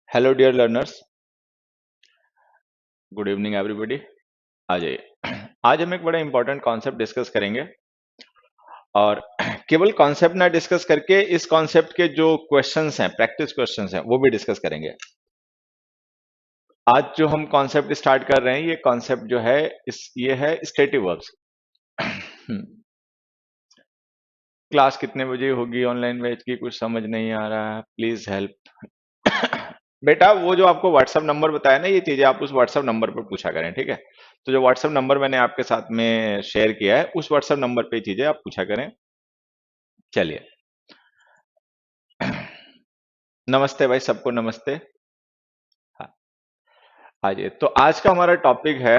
Hello dear learners, good evening everybody. आ जाइए। आज हम एक बड़ा इंपॉर्टेंट कॉन्सेप्ट डिस्कस करेंगे और केवल कॉन्सेप्ट ना डिस्कस करके इस कॉन्सेप्ट के जो क्वेश्चंस हैं, प्रैक्टिस क्वेश्चंस हैं, वो भी डिस्कस करेंगे। आज जो हम कॉन्सेप्ट स्टार्ट कर रहे हैं, ये कॉन्सेप्ट जो है ये है स्टेटिव वर्ब्स। क्लास कितने बजे होगी ऑनलाइन बैच की? कुछ समझ नहीं आ रहा है, प्लीज हेल्प। बेटा वो जो आपको व्हाट्सएप नंबर बताया ना, ये चीजें आप उस व्हाट्सएप नंबर पर पूछा करें, ठीक है? तो जो व्हाट्सएप नंबर मैंने आपके साथ में शेयर किया है, उस व्हाट्सएप नंबर पे चीजें आप पूछा करें। चलिए। नमस्ते भाई, सबको नमस्ते। हाँ, आइए। तो आज का हमारा टॉपिक है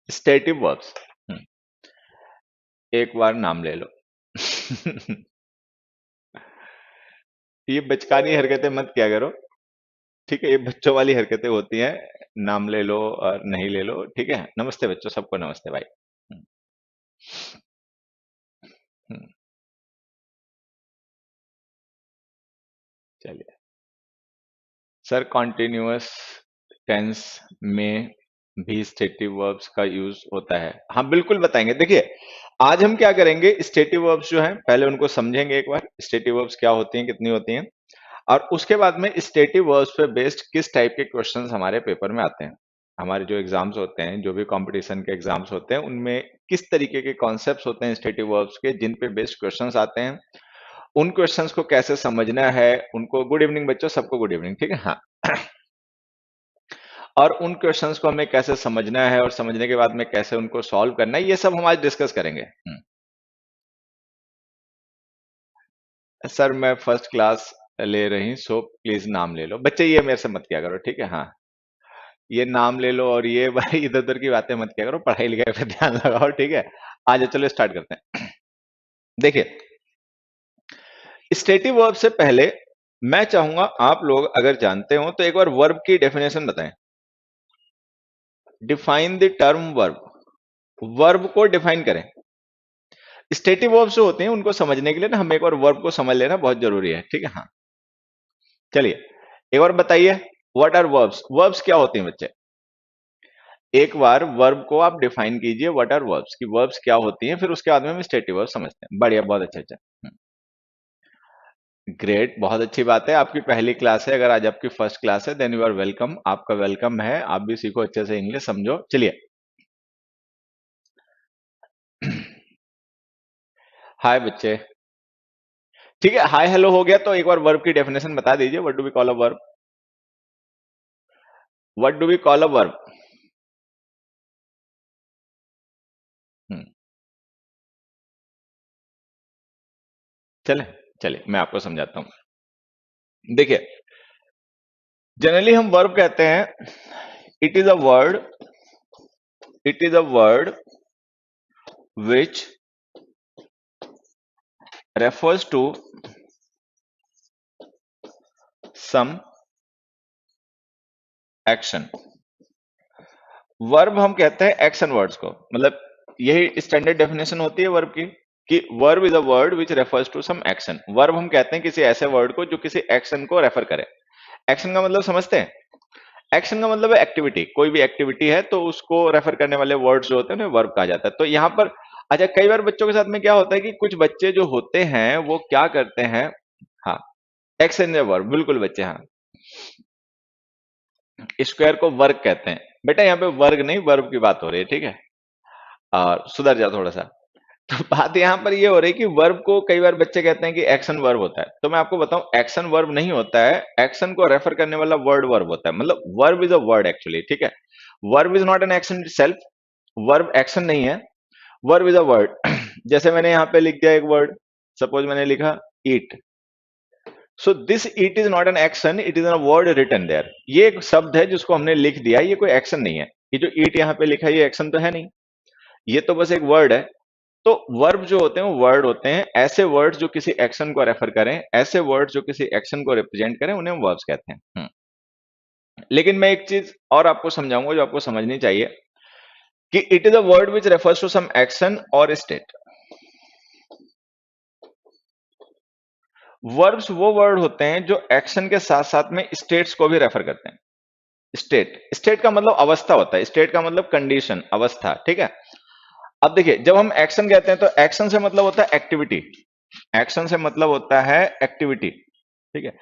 स्टेटिव वर्ब्स। एक बार नाम ले लो। ये बचकानी हरकतें मत किया करो, ठीक है? ये बच्चों वाली हरकतें होती हैं। नाम ले लो और नहीं ले लो, ठीक है? नमस्ते बच्चों, सबको नमस्ते भाई। हम्म, हम्म, चलिए। सर, कॉन्टिन्यूअस टेंस में भी स्टेटिव वर्ब्स का यूज होता है? हाँ, बिल्कुल बताएंगे। देखिए, आज हम क्या करेंगे, स्टेटिव वर्ब्स जो हैं पहले उनको समझेंगे एक बार, स्टेटिव वर्ब्स क्या होती हैं, कितनी होती हैं, और उसके बाद में स्टेटिव वर्ब्स पे बेस्ड किस टाइप के क्वेश्चंस हमारे पेपर में आते हैं। हमारे जो एग्जाम्स होते हैं, जो भी कंपटीशन के एग्जाम्स होते हैं, उनमें किस तरीके के कॉन्सेप्ट्स होते हैं स्टेटिव वर्ब्स के, जिन पे बेस्ड क्वेश्चंस आते हैं, उन क्वेश्चंस को कैसे समझना है उनको। गुड इवनिंग बच्चों, सबको गुड इवनिंग, ठीक है? हाँ। और उन क्वेश्चंस को हमें कैसे समझना है और समझने के बाद में कैसे उनको सॉल्व करना है, ये सब हम आज डिस्कस करेंगे। सर, मैं फर्स्ट क्लास ले रही, सो प्लीज नाम ले लो। बच्चे ये मेरे से मत किया करो, ठीक है? हाँ, ये नाम ले लो और ये भाई इधर उधर की बातें मत किया करो, पढ़ाई लिखाई पे ध्यान लगाओ, ठीक है? आज चलो स्टार्ट करते हैं। देखिए, स्टेटिव वर्ब से पहले मैं चाहूंगा आप लोग अगर जानते हो तो एक बार वर्ब की डेफिनेशन बताएं। Define the term verb. Verb को डिफाइन करें। स्टेटिव वर्ब्स जो होते हैं उनको समझने के लिए ना हमें एक बार वर्ब को समझ लेना बहुत जरूरी है, ठीक है? हाँ, चलिए एक बार बताइए, व्हाट आर वर्ब्स? वर्ब्स क्या होती हैं बच्चे? एक बार वर्ब को आप डिफाइन कीजिए, व्हाट आर वर्ब्स, की वर्ब्स क्या होती हैं, फिर उसके बाद में हम स्टेटिव वर्ब समझते हैं। बढ़िया, बहुत अच्छा अच्छा। ग्रेट, बहुत अच्छी बात है। आपकी पहली क्लास है, अगर आज आपकी फर्स्ट क्लास है देन यू आर वेलकम, आपका वेलकम है। आप भी सीखो अच्छे से, इंग्लिश समझो। चलिए। हाय बच्चे। ठीक है, हाय हेलो हो गया, तो एक बार वर्ब की डेफिनेशन बता दीजिए। What do we call a verb? What do we call a verb? चले, चलिए मैं आपको समझाता हूं। देखिए, जनरली हम वर्ब कहते हैं, it is a word, it is a word which refers to some action। Verb हम कहते हैं एक्शन वर्ड्स को, मतलब यही स्टैंडर्ड डेफिनेशन होती है वर्ब की, कि verb is a word which refers to some action. Verb हम कहते हैं किसी ऐसे वर्ड को जो किसी एक्शन को रेफर करे। एक्शन का मतलब समझते हैं? एक्शन का मतलब है एक्टिविटी, कोई भी एक्टिविटी है तो उसको रेफर करने वाले वर्ड्स जो होते हैं उन्हें वर्ब कहा जाता है। तो यहाँ पर अच्छा, कई बार बच्चों के साथ में क्या होता है कि कुछ बच्चे जो होते हैं वो क्या करते हैं, हाँ, एक्शन या वर्ब, बिल्कुल बच्चे, हाँ। स्क्वायर को वर्ग कहते हैं। बेटा यहाँ पे वर्ग नहीं, वर्ब की बात हो रही है, ठीक है? और सुधर जा थोड़ा सा। तो बात यहाँ पर ये हो रही है कि वर्ब को कई बार बच्चे कहते हैं कि एक्शन वर्ब होता है। तो मैं आपको बताऊं, एक्शन वर्ब नहीं होता है। एक्शन को रेफर करने वाला वर्ड वर्ब होता है, मतलब verb is a word actually, ठीक है? Verb is not an action self. Verb action नहीं है, वर्ब इज अ वर्ड। जैसे मैंने यहाँ पे लिख दिया एक वर्ड, सपोज मैंने लिखा eat, so this it is not an action, it is a word written there. ये एक शब्द है जिसको हमने लिख दिया, ये कोई एक्शन नहीं है। ये जो ईट यहाँ पे लिखा है ये एक्शन तो है नहीं, ये तो बस एक वर्ड है। तो वर्ब जो होते हैं वो वर्ड होते हैं, ऐसे वर्ड्स जो किसी एक्शन को रेफर करें, ऐसे वर्ड्स जो किसी एक्शन को रिप्रेजेंट करें, उन्हें हम वर्ब्स कहते हैं। लेकिन मैं एक चीज और आपको समझाऊंगा जो आपको समझनी चाहिए, कि it is a word which refers to some action और स्टेट। वर्ब्स वो वर्ड होते हैं जो एक्शन के साथ साथ में स्टेट्स को भी रेफर करते हैं। स्टेट, स्टेट का मतलब अवस्था होता है, स्टेट का मतलब कंडीशन, अवस्था, ठीक है। अब देखिए, जब हम एक्शन कहते हैं तो एक्शन से मतलब होता है एक्टिविटी, एक्शन से मतलब होता है एक्टिविटी, ठीक है।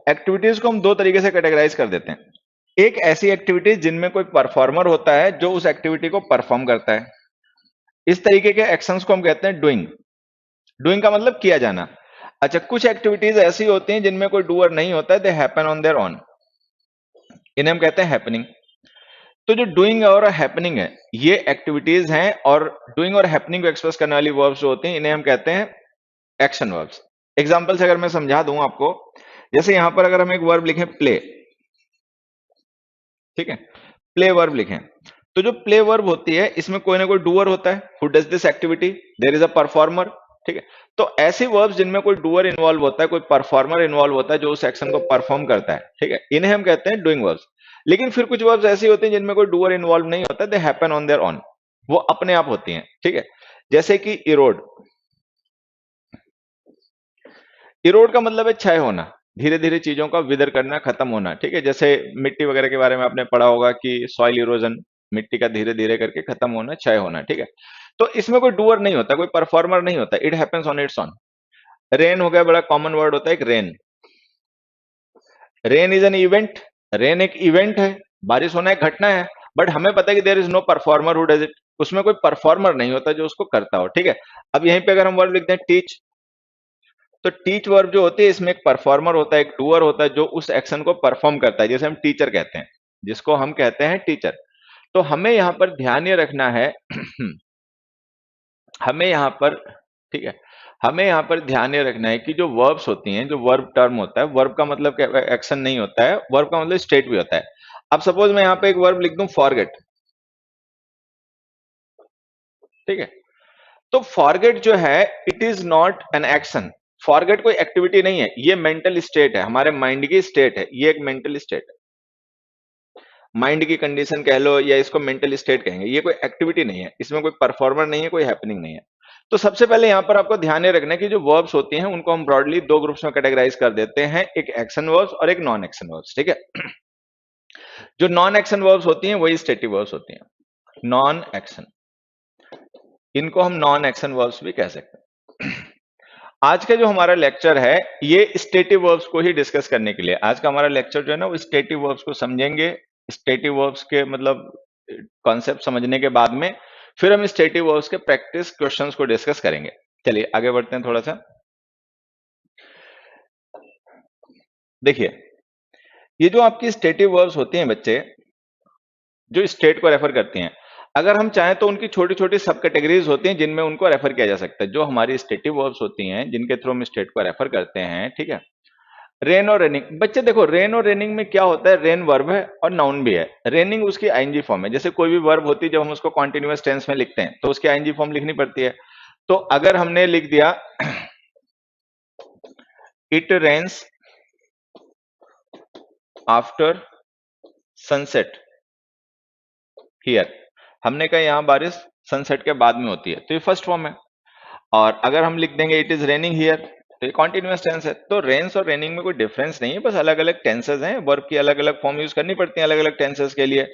एक्टिविटीज को हम दो तरीके से कैटेगराइज कर देते हैं। एक ऐसी एक्टिविटीज जिनमें कोई परफॉर्मर होता है जो उस एक्टिविटी को परफॉर्म करता है, इस तरीके के एक्शंस को हम कहते हैं डूइंग। डूइंग का मतलब किया जाना। अच्छा, कुछ एक्टिविटीज ऐसी होती हैं जिनमें कोई डूअर नहीं होता है, they happen on their own, इन्हें हम कहते हैं हैपनिंग। तो जो डूइंग और हैपनिंग है, ये एक्टिविटीज हैं, और डूइंग और हैपनिंग को एक्सप्रेस करने वाली वर्ब्स जो होती हैं इन्हें हम कहते हैं एक्शन वर्ब्स। एग्जांपल से अगर मैं समझा दूं आपको, जैसे यहां पर अगर हम एक वर्ब लिखें प्ले, ठीक है, प्ले वर्ब लिखें, तो जो प्ले वर्ब होती है इसमें कोई ना कोई डूअर होता है, who does this activity, there is a performer, ठीक है। तो ऐसी वर्ब्स जिनमें कोई डूअर इन्वॉल्व होता है, कोई परफॉर्मर इन्वॉल्व होता है जो उस एक्शन को परफॉर्म करता है, ठीक है, इन्हें हम कहते हैं डूइंग वर्ब्स। लेकिन फिर कुछ वर्ब्स ऐसी होती हैं जिनमें कोई डूअर इन्वॉल्व नहीं होता, they happen on their own, वो अपने आप होती हैं, ठीक है। जैसे कि इरोड, इरोड का मतलब है क्षय होना, धीरे धीरे चीजों का विदर करना, खत्म होना, ठीक है। जैसे मिट्टी वगैरह के बारे में आपने पढ़ा होगा कि सॉइल इरोजन, मिट्टी का धीरे धीरे करके खत्म होना, क्षय होना, ठीक है। तो इसमें कोई डूअर नहीं होता, कोई परफॉर्मर नहीं होता, it happens on it's on. Rain हो गया, बड़ा कॉमन वर्ड होता है एक rain. Rain is an event, rain एक इवेंट है, बारिश होना एक घटना है, बट हमें पता है कि there is no performer who does it, उसमें कोई परफॉर्मर नहीं होता जो उसको करता हो, ठीक है। अब यहीं पे अगर हम वर्ड लिखते हैं टीच, तो टीच वर्ब जो होती है इसमें एक परफॉर्मर होता है, एक डूअर होता है जो उस एक्शन को परफॉर्म करता है, जैसे हम टीचर कहते हैं, जिसको हम कहते हैं टीचर। तो हमें यहां पर ध्यान ये रखना है हमें यहां पर, ठीक है, हमें यहां पर ध्यान ये रखना है कि जो वर्ब्स होती हैं, जो वर्ब टर्म होता है, वर्ब का मतलब एक्शन नहीं होता है, वर्ब का मतलब स्टेट भी होता है। अब सपोज मैं यहां पे एक वर्ब लिख दूं फॉरगेट, ठीक है, तो फॉरगेट जो है it is not an action, forget कोई एक्टिविटी नहीं है, ये मेंटल स्टेट है, हमारे माइंड की स्टेट है, ये एक मेंटल स्टेट है, माइंड की कंडीशन कह लो या इसको मेंटल स्टेट कहेंगे, ये कोई एक्टिविटी नहीं है, इसमें कोई परफॉर्मर नहीं है, कोई हैपनिंग नहीं है। तो सबसे पहले यहां पर आपको ध्यान ये रखना है कि जो वर्ब्स होती हैं उनको हम ब्रॉडली दो ग्रुप्स में कैटेगराइज कर देते हैं, एक एक्शन वर्ब्स और एक नॉन एक्शन वर्ब्स, ठीक है। जो नॉन एक्शन वर्ब्स होती हैं वही स्टेटिव वर्ब्स होती हैं, नॉन एक्शन, इनको हम नॉन एक्शन वर्ब्स भी कह सकते हैं। आज का जो हमारा लेक्चर है ये स्टेटिव वर्ब्स को ही डिस्कस करने के लिए, आज का हमारा लेक्चर जो है ना वो स्टेटिव वर्ब्स को समझेंगे, स्टेटिव वर्ब्स के मतलब कॉन्सेप्ट समझने के बाद में फिर हम स्टेटिव वर्ब्स के प्रैक्टिस क्वेश्चंस को डिस्कस करेंगे। चलिए आगे बढ़ते हैं थोड़ा सा। देखिए, ये जो आपकी स्टेटिव वर्ब्स होती हैं बच्चे, जो स्टेट को रेफर करती हैं, अगर हम चाहें तो उनकी छोटी छोटी सब कैटेगरीज होती हैं जिनमें उनको रेफर किया जा सकता है। जो हमारी स्टेटिव वर्ब्स होती हैं जिनके थ्रू हम स्टेट को रेफर करते हैं, ठीक है। रेन और रेनिंग, बच्चे देखो रेन और रेनिंग में क्या होता है, रेन वर्ब है और नाउन भी है, रेनिंग उसकी आईएनजी फॉर्म है। जैसे कोई भी वर्ब होती है जब हम उसको कॉन्टिन्यूअस टेंस में लिखते हैं तो उसकी आईएनजी फॉर्म लिखनी पड़ती है। तो अगर हमने लिख दिया it rains after sunset here, हमने कहा यहां बारिश सनसेट के बाद में होती है, तो ये फर्स्ट फॉर्म है। और अगर हम लिख देंगे इट इज रेनिंग हियर, तो ये कॉन्टिन्यूअस टेंस है। तो रेन्स और रेनिंग में कोई डिफरेंस नहीं है, बस अलग अलग टेंसेज हैं, वर्ब की अलग अलग फॉर्म यूज करनी पड़ती है अलग अलग टेंसेज के लिए।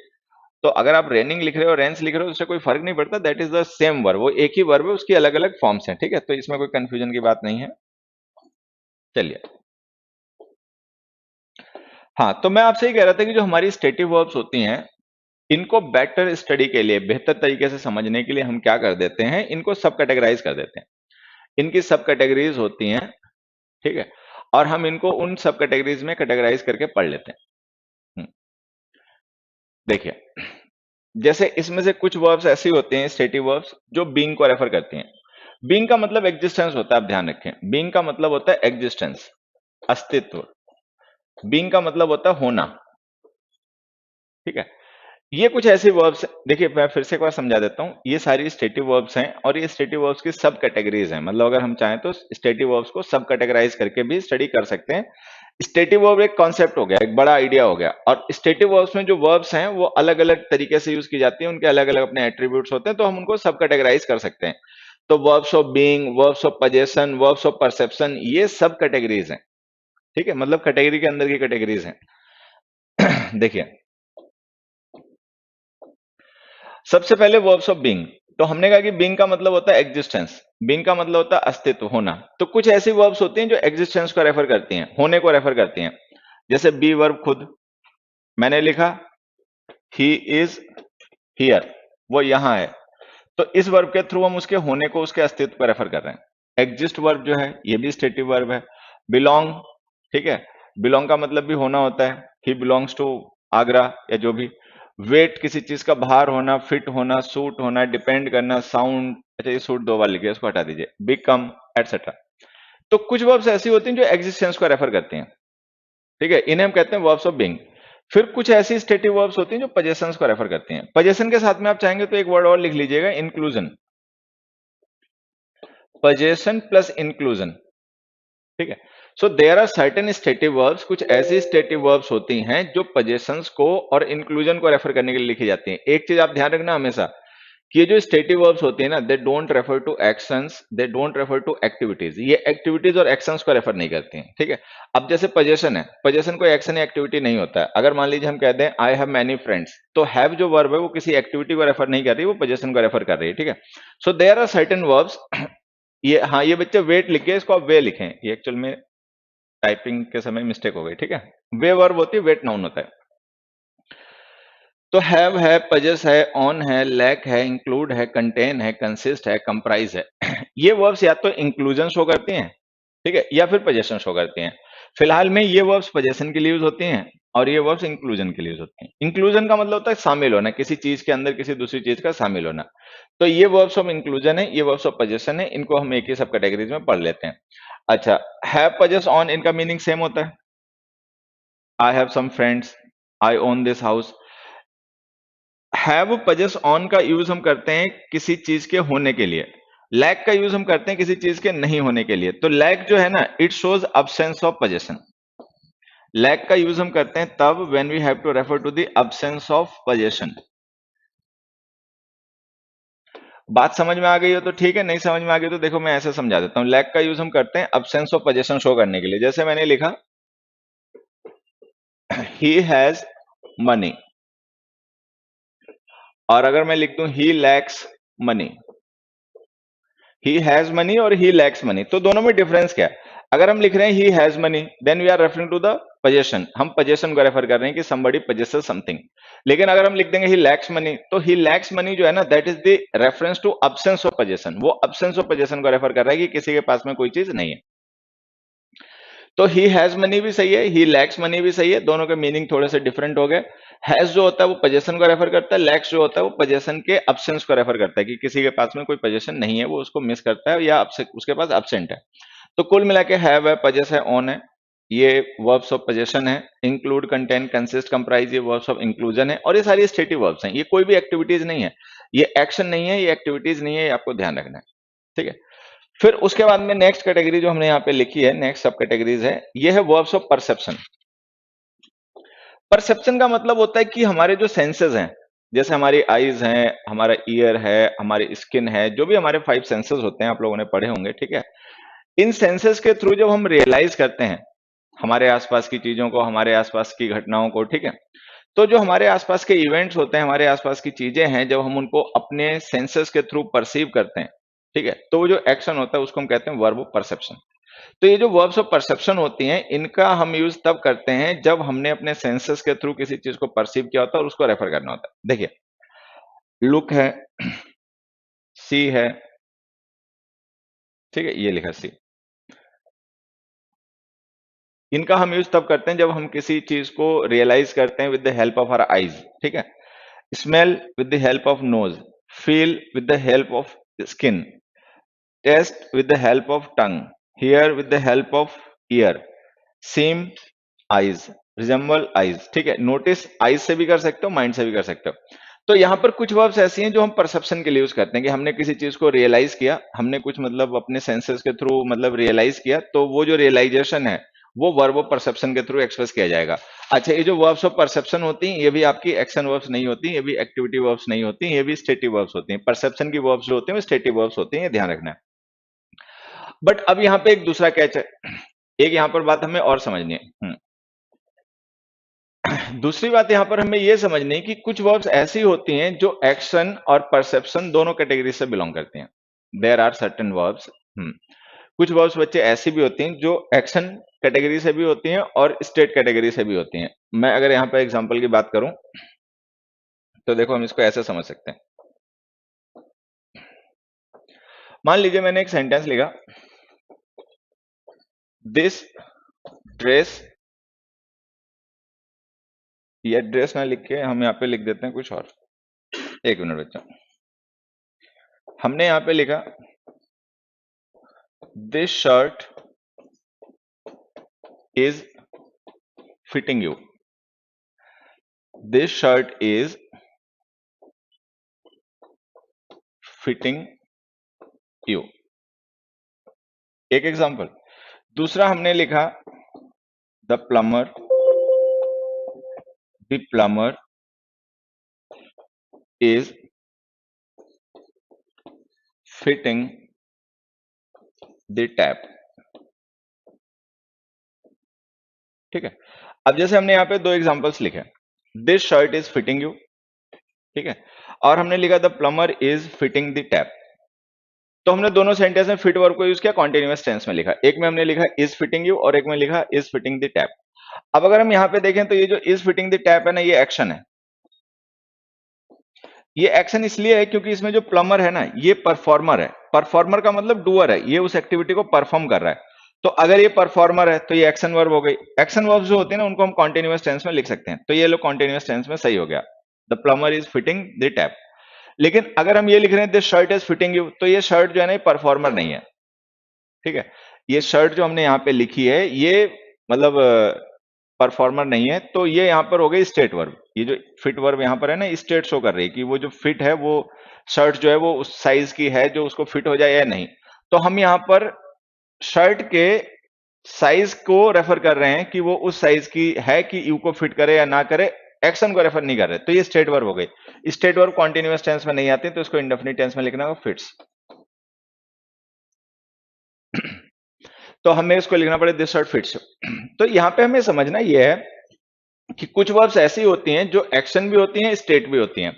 तो अगर आप रेनिंग लिख रहे हो रेंस लिख रहे हो उससे कोई फर्क नहीं पड़ता, that is the same verb, वो एक ही वर्ब है, उसकी अलग अलग फॉर्म्स हैं, ठीक है। तो इसमें कोई कंफ्यूजन की बात नहीं है। चलिए, हाँ, तो मैं आपसे ये कह रहा था कि जो हमारी स्टेटिव वर्ब्स होती हैं इनको बेटर स्टडी के लिए, बेहतर तरीके से समझने के लिए हम क्या कर देते हैं, इनको सब कैटेगराइज कर देते हैं। इनकी सब कैटेगरीज होती हैं, ठीक है, और हम इनको उन सब कैटेगरीज में कैटेगराइज करके पढ़ लेते हैं। देखिए, जैसे इसमें से कुछ वर्ब्स ऐसी होते हैं स्टेटिव वर्ब्स जो बीइंग को रेफर करती हैं। बीइंग का मतलब एग्जिस्टेंस होता है, आप ध्यान रखें, बीइंग का मतलब होता है एग्जिस्टेंस, अस्तित्व। बीइंग का मतलब होता है होना, ठीक है। ये कुछ ऐसे वर्ब्स, देखिए मैं फिर से एक बार समझा देता हूं, ये सारी स्टेटिव वर्ब्स हैं और ये स्टेटिव वर्ब्स की सब कैटेगरीज हैं, मतलब अगर हम चाहें तो स्टेटिव वर्ब्स को सब कैटेगराइज करके भी स्टडी कर सकते हैं। स्टेटिव वर्ब एक कॉन्सेप्ट हो गया, एक बड़ा आइडिया हो गया, और स्टेटिव वर्ब्स में जो वर्ब्स हैं वो अलग अलग तरीके से यूज की जाती हैं, उनके अलग अलग अपने एट्रीब्यूट्स होते हैं, तो हम उनको सब कैटेगराइज कर सकते हैं। तो verbs of being, verbs of possession, verbs of perception, ये सब कैटेगरीज हैं। ठीक है, मतलब कैटेगरी के अंदर की कैटेगरीज हैं। देखिए, सबसे पहले वर्ब्स ऑफ बीइंग। तो हमने कहा कि बीइंग का मतलब होता है एग्जिस्टेंस, बीइंग का मतलब होता है अस्तित्व, होना। तो कुछ ऐसी वर्ब्स होती हैं जो एग्जिस्टेंस को रेफर करती हैं, होने को रेफर करती हैं। जैसे बी वर्ब खुद, मैंने लिखा ही इज हियर, वो यहां है। तो इस वर्ब के थ्रू हम उसके होने को, उसके अस्तित्व को रेफर कर रहे हैं। एग्जिस्ट वर्ब जो है ये भी स्टेटिव वर्ब है। बिलोंग, ठीक है, बिलोंग का मतलब भी होना होता है, ही बिलोंग्स टू आगरा या जो भी। वेट, किसी चीज का भार होना, फिट होना, सूट होना, डिपेंड करना, साउंड, अच्छा ये सूट दो बार लिखे, इसको हटा दीजिए, बिकम, एटसेट्रा। तो कुछ वर्ब्स ऐसी होती हैं जो एग्जिस्टेंस को रेफर करती हैं, ठीक है, इन्हें हम कहते हैं वर्ब्स ऑफ बीइंग। फिर कुछ ऐसी स्टेटिव वर्ब्स होती हैं जो पोजेशंस को रेफर करती हैं। पोजेशन के साथ में आप चाहेंगे तो एक वर्ड और लिख लीजिएगा, इंक्लूजन। पोजेशन प्लस इंक्लूजन, ठीक है। So there are certain stative verbs, कुछ ऐसी स्टेटिव वर्ब्स होती हैं जो पोजेशंस को और इंक्लूजन को रेफर करने के लिए लिखी जाती हैं। एक चीज आप ध्यान रखना हमेशा कि ये जो स्टेटिव वर्ब्स होती है ना, they don't refer to actions, they don't refer to activities. ये एक्टिविटीज और एक्शंस को रेफर नहीं करती हैं, ठीक है। अब जैसे पोजेशन है, पोजेशन कोई एक्शन या एक्टिविटी नहीं होता है। अगर मान लीजिए हम कहते हैं आई हैव मैनी फ्रेंड्स, तो हैव जो वर्ब है वो किसी एक्टिविटी को रेफर नहीं कर रही, वो पोजेशन को रेफर कर रही है, ठीक है। So there are certain verbs. ये, हाँ, ये बच्चे वेट लिखे, इसको आप वे लिखें, ये एक्चुअल में टाइपिंग के समय मिस्टेक हो गई, ठीक है। वे वर्ब होती है, वेट नाउन होता है। तो हैव है, पजेस है, ऑन है, लैक है, इंक्लूड है, कंटेन है, कंसिस्ट है, कंप्राइज है। ये वर्ब्स या तो इंक्लूजन शो करती हैं, ठीक है, या फिर पोजेशन शो करती हैं। फिलहाल में ये वर्ब्स पोजेशन के लिए यूज होती हैं और ये वर्ब्स इंक्लूजन के लिए यूज होती हैं। इंक्लूजन का मतलब होता है शामिल होना, किसी चीज के अंदर किसी दूसरी चीज का शामिल होना। तो ये वर्ब्स ऑफ इंक्लूजन है, ये वर्ब्स ऑफ पोजेशन है, इनको हम एक ही सब कैटेगरीज में पढ़ लेते हैं। अच्छा, हैव, पजेस, ऑन, इनका मीनिंग सेम होता है। I have some friends, I own this house. Have, possess, own का यूज हम करते हैं किसी चीज के होने के लिए। लैक का यूज हम करते हैं किसी चीज के नहीं होने के लिए। तो लैक जो है ना, it shows absence of possession. Lack का यूज हम करते हैं तब when we have to refer to the absence of possession. बात समझ में आ गई हो तो ठीक है, नहीं समझ में आ गई तो देखो मैं ऐसे समझा देता हूं। लैक का यूज हम करते हैं अब्सेंस ऑफ पोजेशन शो करने के लिए। जैसे मैंने लिखा ही हैज मनी, और अगर मैं लिख दूं he lacks money, he has money और ही लैक्स मनी, तो दोनों में डिफरेंस क्या है? अगर हम लिख रहे हैं he has money, then we are referring to the possession, हम पोजेशन को रेफर कर रहे हैं कि somebody possesses समथिंग। लेकिन अगर हम लिख देंगे ही लैक्स मनी, तो ही लैक्स मनी जो है ना, that is the reference to absence of possession. वो अब्सेंस ऑफ पोजेशन को रेफर कर रहा है कि किसी के पास में कोई चीज नहीं है। तो ही हैज मनी भी सही है, ही लैक्स मनी भी सही है, दोनों के मीनिंग थोड़े से डिफरेंट हो गए। हैज जो होता है वो पोजेशन को रेफर करता है, लैक्स जो होता है वो पोजेशन के अब्सेंस को रेफर करता है कि किसी के पास में कोई पोजेशन नहीं है, वो उसको मिस करता है या उसके पास अब्सेंट है। तो कुल मिला के हैव है, पजेस है, ऑन है, ये वर्ब्स ऑफ पोजेशन है। इंक्लूड, कंटेन, कंसिस्ट, कंप्राइज, ये वर्ब्स ऑफ इंक्लूजन है। और ये सारी स्टेटिव वर्ब्स हैं, ये कोई भी एक्टिविटीज नहीं है, ये एक्शन नहीं है, ये एक्टिविटीज नहीं है, ये आपको ध्यान रखना है, ठीक है। फिर उसके बाद में नेक्स्ट कैटेगरी जो हमने यहाँ पे लिखी है, नेक्स्ट सब कैटेगरीज है, ये है वर्ब्स ऑफ परसेप्शन। परसेप्शन का मतलब होता है कि हमारे जो सेंसेस हैं, जैसे हमारी आईज हैं, हमारा ईयर है, हमारी स्किन है, जो भी हमारे 5 सेंसेस होते हैं, आप लोगों ने पढ़े होंगे, ठीक है। इन सेंसेस के थ्रू जब हम रियलाइज करते हैं हमारे आसपास की चीजों को, हमारे आसपास की घटनाओं को, ठीक है, तो जो हमारे आसपास के इवेंट्स होते हैं, हमारे आसपास की चीजें हैं, जब हम उनको अपने सेंसेस के थ्रू परसीव करते हैं, ठीक है, तो वो जो एक्शन होता है उसको हम कहते हैं वर्ब ऑफ परसेप्शन। तो ये जो वर्ब्स ऑफ परसेप्शन होती हैं, इनका हम यूज तब करते हैं जब हमने अपने सेंसेस के थ्रू किसी चीज को परसीव किया होता है और उसको रेफर करना होता है। देखिए, लुक है, सी है, ठीक है, ये लिखा सी। इनका हम यूज तब करते हैं जब हम किसी चीज को रियलाइज करते हैं with the help of our eyes, ठीक है। Smell with the help of nose, feel with the help of skin, taste with the help of tongue, hear with the help of ear, seem eyes, resemble eyes, ठीक है। Notice eyes से भी कर सकते हो, mind से भी कर सकते हो। तो यहाँ पर कुछ वर्ब्स ऐसी हैं जो हम परसेप्शन के लिए यूज करते हैं कि हमने किसी चीज को रियलाइज किया, हमने कुछ मतलब अपने सेंसेस के थ्रू मतलब रियलाइज किया, तो वो जो रियलाइजेशन है वो वर्ब ऑफ परसेप्शन के थ्रू एक्सप्रेस किया जाएगा। अच्छा, ये जो वर्ब्स ऑफ परसेप्शन होती हैं ये भी आपकी एक्शन वर्ब्स नहीं होती, ये भी एक्टिविटी वर्ब्स नहीं होती, ये भी स्टेटिव वर्ब्स होती हैं। परसेप्शन की वर्ब्स जो होती हैं वो स्टेटिव वर्ब्स होती हैं, ये ध्यान रखना है। बट अब यहाँ पे एक दूसरा कैच है, एक यहाँ पर बात हमें और समझनी है। दूसरी बात यहाँ पर हमें ये समझनी है कि कुछ वर्ब्स ऐसी होती हैं जो एक्शन और परसेप्शन दोनों कैटेगरी से बिलोंग करती हैं। देयर आर सर्टेन वर्ब्स, कुछ वर्ब्स बच्चे ऐसी भी होती हैं जो एक्शन कैटेगरी से भी होती हैं और स्टेट कैटेगरी से भी होती हैं। मैं अगर यहाँ पे एग्जांपल की बात करूं तो देखो हम इसको ऐसे समझ सकते हैं। मान लीजिए मैंने एक सेंटेंस लिखा, दिस ड्रेस, या ड्रेस ना लिख के हम यहाँ पे लिख देते हैं कुछ और। एक मिनट बच्चा, हमने यहाँ पे लिखा this shirt is fitting you, this shirt is fitting you, एक एग्जांपल। दूसरा हमने लिखा the plumber is fitting the tap, ठीक है। अब जैसे हमने यहाँ पे दो एग्जांपल्स लिखे, this shirt is fitting you, ठीक है, और हमने लिखा the plumber is fitting the tap. तो हमने दोनों सेंटेंस में फिट वर्ब को यूज किया, कॉन्टिन्यूअस टेंस में लिखा। एक में हमने लिखा इज फिटिंग यू और एक में लिखा इज फिटिंग द टैप। अब अगर हम यहाँ पे देखें तो ये जो इज फिटिंग द टैप है ना, ये एक्शन है। ये एक्शन इसलिए है क्योंकि इसमें जो प्लम्बर है ना, ये परफॉर्मर है। परफॉर्मर का मतलब डूअर है, ये उस एक्टिविटी को परफॉर्म कर रहा है। तो अगर ये परफॉर्मर है तो ये एक्शन वर्ब हो गई। एक्शन वर्ब जो होते हैं ना उनको हम कॉन्टिन्यूअस टेंस में लिख सकते हैं, तो ये लो कॉन्टिन्यूअस टेंस में सही हो गया, the plumber is fitting the tap. लेकिन अगर हम ये लिख रहे हैं this shirt is fitting you, तो ये शर्ट जो है ना ये परफॉर्मर नहीं है, ठीक है। ये शर्ट जो हमने यहाँ पे लिखी है ये मतलब परफॉर्मर नहीं है, तो ये यहाँ पर हो गई स्टेट वर्ब। ये जो फिट वर्ब यहाँ पर है ना, स्टेट शो कर रही है कि वो जो फिट है वो शर्ट जो है वो उस साइज की है जो उसको फिट हो जाए या नहीं। तो हम यहाँ पर शर्ट के साइज को रेफर कर रहे हैं कि वो उस साइज की है कि यू को फिट करे या ना करे, एक्शन को रेफर नहीं कर रहे। तो ये स्टेट वर्ब हो गई। स्टेट वर्ब कॉन्टिन्यूअस टेंस में नहीं आती, तो इसको इंडेफिनिट टेंस में लिखना होगा फिट्स। तो हमें इसको लिखना पड़े दिस शर्ट फिट्स। तो यहाँ पे हमें समझना ये है कि कुछ वर्ब्स ऐसी होती हैं जो एक्शन भी होती हैं, स्टेट भी होती हैं।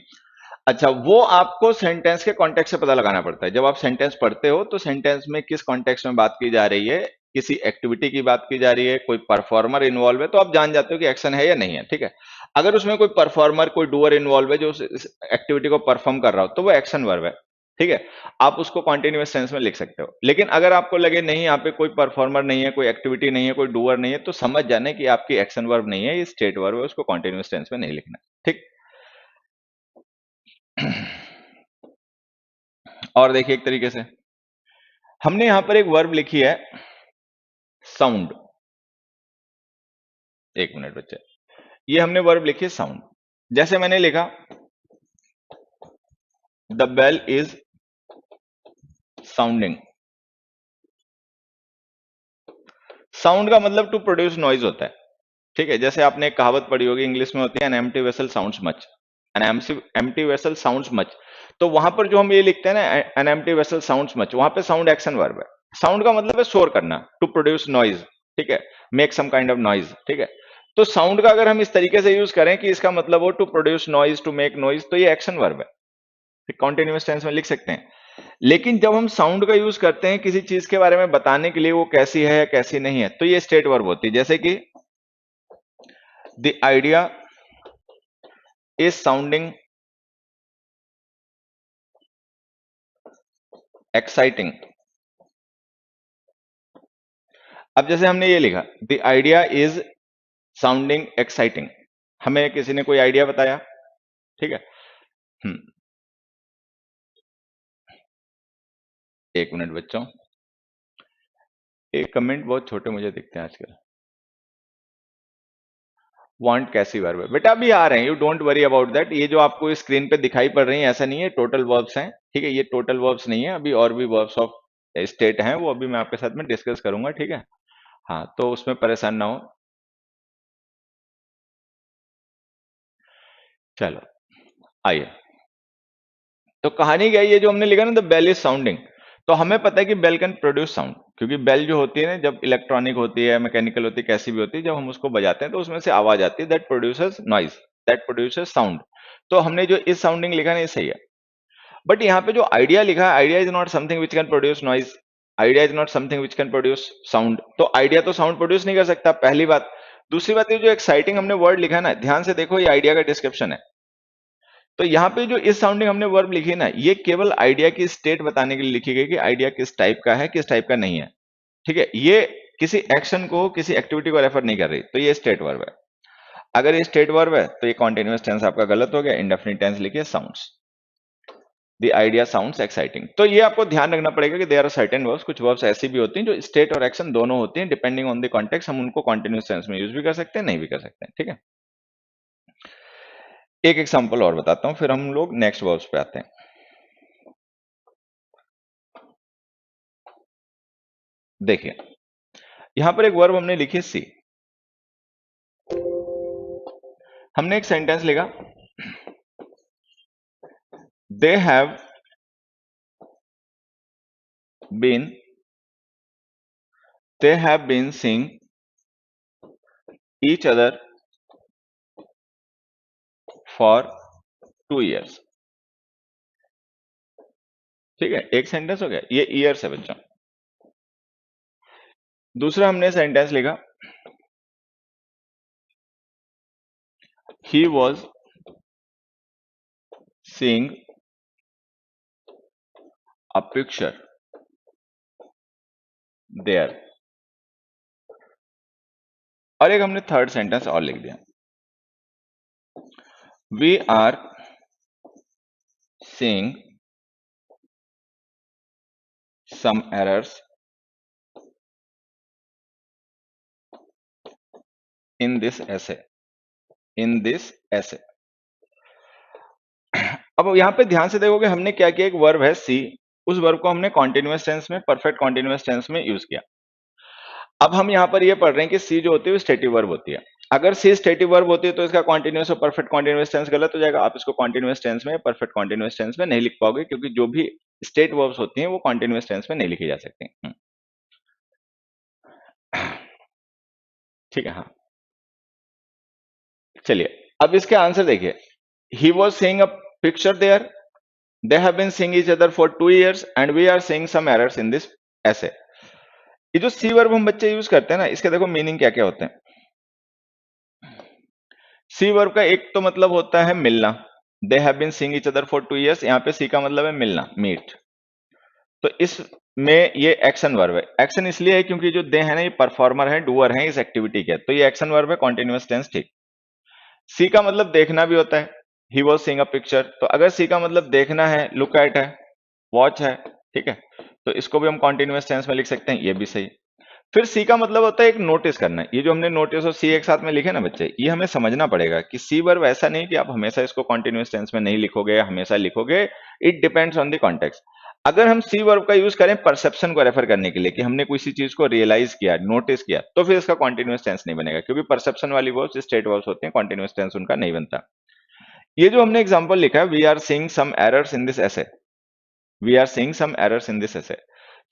अच्छा, वो आपको सेंटेंस के कॉन्टेक्स्ट से पता लगाना पड़ता है। जब आप सेंटेंस पढ़ते हो तो सेंटेंस में किस कॉन्टेक्स्ट में बात की जा रही है, किसी एक्टिविटी की बात की जा रही है, कोई परफॉर्मर इन्वॉल्व है, तो आप जान जाते हो कि एक्शन है या नहीं है, ठीक है। अगर उसमें कोई परफॉर्मर, कोई डूअर इन्वॉल्व है जो उस एक्टिविटी को परफॉर्म कर रहा हो, तो वो एक्शन वर्ब है, ठीक है। आप उसको कॉन्टिन्यूअस टेंस में लिख सकते हो। लेकिन अगर आपको लगे नहीं यहाँ पे कोई परफॉर्मर नहीं है, कोई एक्टिविटी नहीं है, कोई डूअर नहीं है, तो समझ जाने कि आपकी एक्शन वर्ब नहीं है, ये स्टेट वर्ब है, उसको कॉन्टिन्यूअस टेंस में नहीं लिखना, ठीक। और देखिए एक तरीके से हमने यहां पर एक वर्ब लिखी है साउंड। एक मिनट बच्चे, ये हमने वर्ब लिखी है साउंड। जैसे मैंने लिखा the bell is sounding. Sound का मतलब टू प्रोड्यूस नॉइज होता है, ठीक है। जैसे आपने एक कहावत पढ़ी होगी, इंग्लिश में होती है an empty vessel sounds much, an empty vessel sounds much. तो वहां पर जो हम ये लिखते हैं ना an empty vessel sounds much, वहां पे साउंड एक्शन वर्ब है। साउंड का मतलब है शोर करना, टू प्रोड्यूस नॉइज, ठीक है, make some kind of noise, ठीक है। तो साउंड का अगर हम इस तरीके से यूज करें कि इसका मतलब हो to produce noise, to make noise, तो ये एक्शन वर्ब है, कॉन्टिन्यूअस टेंस में लिख सकते हैं। लेकिन जब हम साउंड का यूज करते हैं किसी चीज के बारे में बताने के लिए वो कैसी है या कैसी नहीं है, तो ये स्टेट वर्ब होती है। जैसे कि the idea is sounding exciting. अब जैसे हमने ये लिखा the idea is sounding exciting, हमें किसी ने कोई आइडिया बताया, ठीक है। एक मिनट बच्चों, एक कमेंट बहुत छोटे मुझे दिखते हैं आजकल। वांट कैसी वर्ब है बेटा, अभी आ रहे हैं, you don't worry about that. ये जो आपको स्क्रीन पे दिखाई पड़ रही है ऐसा नहीं है टोटल वर्ब्स हैं, ठीक है। ये टोटल वर्ब्स नहीं है, अभी और भी वर्ब्स ऑफ स्टेट हैं, वो अभी मैं आपके साथ में डिस्कस करूंगा, ठीक है। हाँ, तो उसमें परेशान ना हो। चलो आइए, तो कहानी क्या है, ये जो हमने लिखा ना द बेल इज साउंडिंग, तो हमें पता है कि बेल कैन प्रोड्यूस साउंड, क्योंकि बेल जो होती है ना, जब इलेक्ट्रॉनिक होती है, मैकेनिकल होती है, कैसी भी होती है, जब हम उसको बजाते हैं तो उसमें से आवाज आती है, that produces noise, that produces sound. तो हमने जो इस साउंडिंग लिखा ना, ये सही है। बट यहाँ पे जो आइडिया लिखा है, idea is not something which can produce noise, idea is not something which can produce sound, तो आइडिया तो साउंड प्रोड्यूस नहीं कर सकता, पहली बात। दूसरी बात, ये जो एक्साइटिंग हमने वर्ड लिखा है ना, ध्यान से देखो, ये आइडिया का डिस्क्रिप्शन है। तो यहाँ पे जो इस साउंडिंग हमने वर्ब लिखी ना, ये केवल आइडिया की स्टेट बताने के लिए लिखी गई कि आइडिया किस टाइप का है, किस टाइप का नहीं है। ठीक है, ये किसी एक्शन को, किसी एक्टिविटी को रेफर नहीं कर रही, तो ये स्टेट वर्ब है। अगर ये स्टेट वर्ब है तो ये कॉन्टिन्यूअस टेंस आपका गलत हो गया, इंडेफिनिट टेंस लिखिए sounds, the idea sounds exciting. तो ये आपको ध्यान रखना पड़ेगा कि देयर आर सर्टेन वर्ब्स, कुछ वर्ब्स ऐसी भी होती हैं जो स्टेट और एक्शन दोनों होती हैं, डिपेंडिंग ऑन द कॉन्टेक्स्ट, हम उनको कॉन्टिन्यूअस टेंस में यूज भी कर सकते हैं, नहीं भी कर सकते हैं। ठीक है, एक एग्जांपल और बताता हूं, फिर हम लोग नेक्स्ट वर्ब्स पे आते हैं। देखिए, यहां पर एक वर्ब हमने लिखी सी, हमने एक सेंटेंस लिखा, they have been, they have been seeing each other for 2 years। ठीक है, एक सेंटेंस हो गया, ये ईयर्स है बच्चों। दूसरा हमने सेंटेंस लिखा, he was seeing a picture there। और एक हमने थर्ड सेंटेंस और लिख दिया, we are seeing some errors in this essay, in this essay। अब यहां पे ध्यान से देखोगे, हमने क्या किया, एक वर्ब है सी, उस वर्ब को हमने कॉन्टिन्यूअस टेंस में, परफेक्ट कॉन्टिन्यूअस टेंस में यूज किया। अब हम यहाँ पर ये पढ़ रहे हैं कि सी जो होती है वो स्टेटिव वर्ब होती है। अगर सी स्टेटिव वर्ब होती है तो इसका कॉन्टिन्यूअस और परफेक्ट कॉन्टिन्यूअस टेंस गलत हो जाएगा, आप इसको कॉन्टिन्यूअस टेंस में, परफेक्ट कॉन्टिन्यूअस टेंस में नहीं लिख पाओगे, क्योंकि जो भी स्टेट वर्ब्स होती हैं वो कॉन्टिन्यूअस टेंस में नहीं लिखी जा सकती। ठीक है, हाँ, चलिए अब इसके आंसर देखिए, he was seeing a picture there, they have been seeing each other for 2 years and we are seeing some errors in this essay. ये जो सी वर्ब हम बच्चे यूज करते हैं ना, इसके देखो मीनिंग क्या क्या होते हैं। सी वर्ब का एक तो मतलब होता है मिलना, they have been seeing each other for 2 years, यहाँ पे सी का मतलब है मिलना, मीट। तो इसमें ये एक्शन वर्ब है, एक्शन इसलिए है क्योंकि जो दे है ना, ये परफॉर्मर है, डूअर है इस एक्टिविटी के, तो ये एक्शन वर्ब है, कॉन्टिन्यूअस टेंस। ठीक, सी का मतलब देखना भी होता है, ही वॉज सीइंग अ पिक्चर, तो अगर सी का मतलब देखना है, लुक एट है, वॉच है, ठीक है, तो इसको भी हम कॉन्टिन्यूअस टेंस में लिख सकते हैं, ये भी सही। फिर सी का मतलब होता है एक नोटिस करना है, ये जो हमने नोटिस और सी एक साथ में लिखे ना बच्चे, ये हमें समझना पड़ेगा कि सी वर्ब ऐसा नहीं कि आप हमेशा इसको कॉन्टिन्यूअस टेंस में नहीं लिखोगे या हमेशा लिखोगे, it depends on the context. अगर हम सी वर्ब का यूज करें परसेप्शन को रेफर करने के लिए कि हमने किसी चीज को रियलाइज किया, नोटिस किया, तो फिर इसका कॉन्टिन्यूअस टेंस नहीं बनेगा, क्योंकि परसेप्शन वाली वर्ब्स स्टेट वर्ब्स होते हैं, कॉन्टिन्यूअस टेंस उनका नहीं बनता। ये जो हमने एग्जांपल लिखा है, we are seeing some errors in this essay, we are seeing some errors in this essay,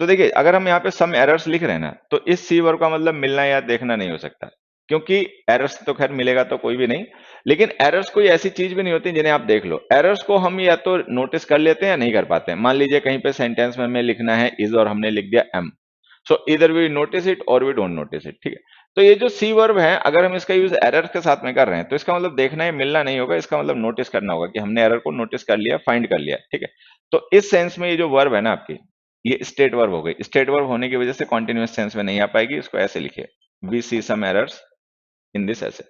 तो देखिए अगर हम यहाँ पे सम एरर्स लिख रहे हैं ना, तो इस सी वर्ब का मतलब मिलना या देखना नहीं हो सकता, क्योंकि एरर्स तो खैर मिलेगा तो कोई भी नहीं, लेकिन एरर्स कोई ऐसी चीज भी नहीं होती जिन्हें आप देख लो। एरर्स को हम या तो नोटिस कर लेते हैं या नहीं कर पाते हैं। मान लीजिए कहीं पे सेंटेंस में हमें लिखना है इज और हमने लिख दिया एम, सो इधर वी नोटिस इट और वी डोंट नोटिस इट। ठीक है, तो ये जो सी वर्ब है, अगर हम इसका यूज एरर के साथ में कर रहे हैं तो इसका मतलब देखना या मिलना नहीं होगा, इसका मतलब नोटिस करना होगा कि हमने एरर को नोटिस कर लिया, फाइंड कर लिया। ठीक है, तो इस सेंस में ये जो वर्ब है ना आपकी, ये स्टेट वर्ब हो गई, स्टेट वर्ब होने की वजह से कॉन्टिन्यूअस सेंस में नहीं आ पाएगी, इसको ऐसे लिखिए, we see some errors in this essay.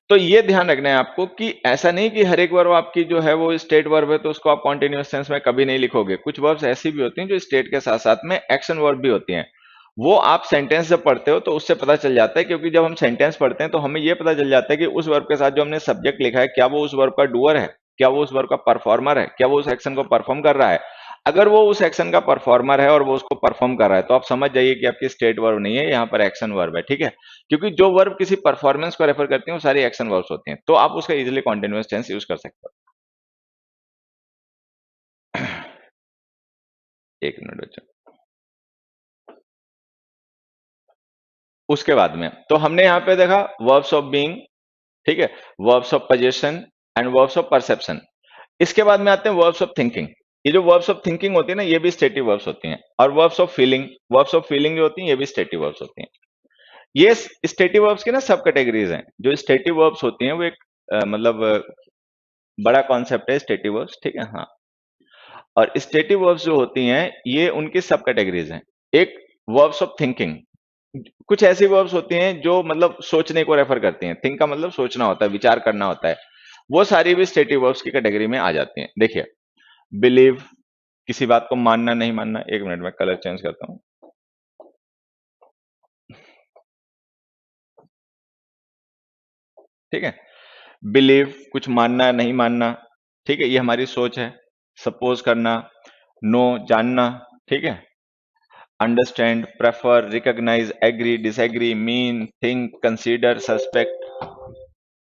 तो ये ध्यान रखना है आपको कि ऐसा नहीं कि हर एक वर्ब आपकी जो है वो स्टेट वर्ब है तो उसको आप कॉन्टिन्यूअस टेंस में कभी नहीं लिखोगे। कुछ वर्ब्स ऐसी भी होती हैं जो स्टेट के साथ साथ में एक्शन वर्ब भी होती हैं, वो आप सेंटेंस जब पढ़ते हो तो उससे पता चल जाता है, क्योंकि जब हम सेंटेंस पढ़ते हैं तो हमें ये पता चल जाता है कि उस वर्ब के साथ जो हमने सब्जेक्ट लिखा है, क्या वो उस वर्ब का डूअर है, क्या वो उस वर्ब का परफॉर्मर है, क्या वो उस एक्शन को परफॉर्म कर रहा है। अगर वो उस एक्शन का परफॉर्मर है और वो उसको परफॉर्म कर रहा है तो आप समझ जाइए कि आपकी स्टेट वर्ब नहीं है, यहाँ पर एक्शन वर्ब है, ठीक है। क्योंकि जो वर्ब किसी परफॉर्मेंस को रेफर करती है वो सारी एक्शन वर्ब्स होती हैं, तो आप उसका इजीली कॉन्टिन्यूअस टेंस यूज कर सकते हो। एक मिनट बच्चों। उसके बाद में तो हमने यहाँ पे देखा वर्ब्स ऑफ बीइंग, ठीक है, verbs of position and verbs of perception. इसके बाद में आते हैं वर्ब्स ऑफ थिंकिंग। ये जो वर्ब्स ऑफ थिंकिंग होती है ना, ये भी स्टेटिव वर्ब्स होती हैं। और वर्ब्स ऑफ फीलिंग जो होती हैं ये भी स्टेटिव वर्ब्स होती हैं। ये स्टेटिव वर्ब्स की ना सब कैटेगरीज हैं। जो स्टेटिव वर्ब्स होती हैं वो एक मतलब बड़ा कॉन्सेप्ट है स्टेटिव वर्ब्स, ठीक है, हाँ। और स्टेटिव वर्ब्स जो होती हैं ये उनकी सब कैटेगरीज हैं। एक वर्ब्स ऑफ थिंकिंग, कुछ ऐसी वर्ब्स होती हैं जो मतलब सोचने को रेफर करती हैं। थिंक का मतलब सोचना होता है, विचार करना होता है। वो सारी भी स्टेटिव वर्ब्स की कैटेगरी में आ जाती हैं। देखिए, बिलीव, किसी बात को मानना नहीं मानना। एक मिनट में कलर चेंज करता हूँ, ठीक है। बिलीव कुछ मानना नहीं मानना, ठीक है, ये हमारी सोच है। सपोज करना, नो जानना, ठीक है। Understand, prefer, recognise, agree, disagree, mean, think, consider, suspect.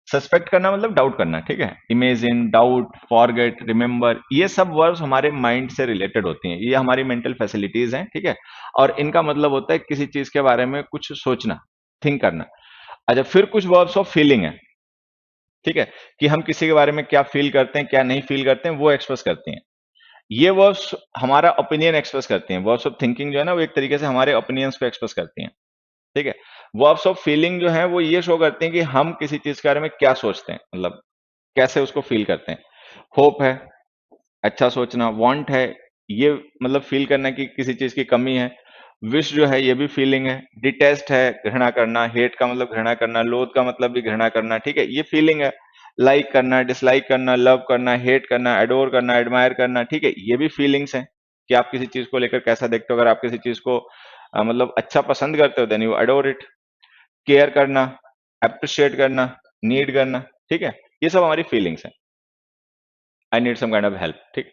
Suspect करना मतलब डाउट करना, ठीक है। इमेजिन, डाउट, फॉरगेट, रिमेंबर, ये सब वर्ड्स हमारे माइंड से रिलेटेड होती हैं। ये हमारी मेंटल फैसिलिटीज हैं, ठीक है। और इनका मतलब होता है किसी चीज के बारे में कुछ सोचना, थिंक करना। अच्छा, फिर कुछ वर्ब्स ऑफ फीलिंग है, ठीक है, कि हम किसी के बारे में क्या फील करते हैं, क्या नहीं फील करते हैं, वो एक्सप्रेस करती हैं। ये वर्ब्स हमारा ओपिनियन एक्सप्रेस करती हैं। वर्ब्स ऑफ थिंकिंग जो है ना, वो एक तरीके से हमारे ओपिनियंस को एक्सप्रेस करती हैं, ठीक है। वर्ब्स ऑफ फीलिंग जो है वो ये शो करती हैं कि हम किसी चीज के बारे में क्या सोचते हैं, मतलब कैसे उसको फील करते हैं। होप है, अच्छा सोचना। वांट है, ये मतलब फील करना कि किसी चीज की कमी है। विश जो है ये भी फीलिंग है। डिटेस्ट है, घृणा करना। हेट का मतलब घृणा करना। लोथ का मतलब भी घृणा करना, ठीक है, ये फीलिंग है। लाइक करना, डिसलाइक करना, लव करना, हेट करना, एडोर करना, एडमायर करना, ठीक है, ये भी फीलिंग्स हैं कि आप किसी चीज को लेकर कैसा देखते हो। अगर आप किसी चीज को मतलब अच्छा पसंद करते हो then you adore it. Care करना, अप्रिशिएट करना, नीड करना, ठीक है, ये सब हमारी फीलिंग्स हैं। I need some kind of help, ठीक।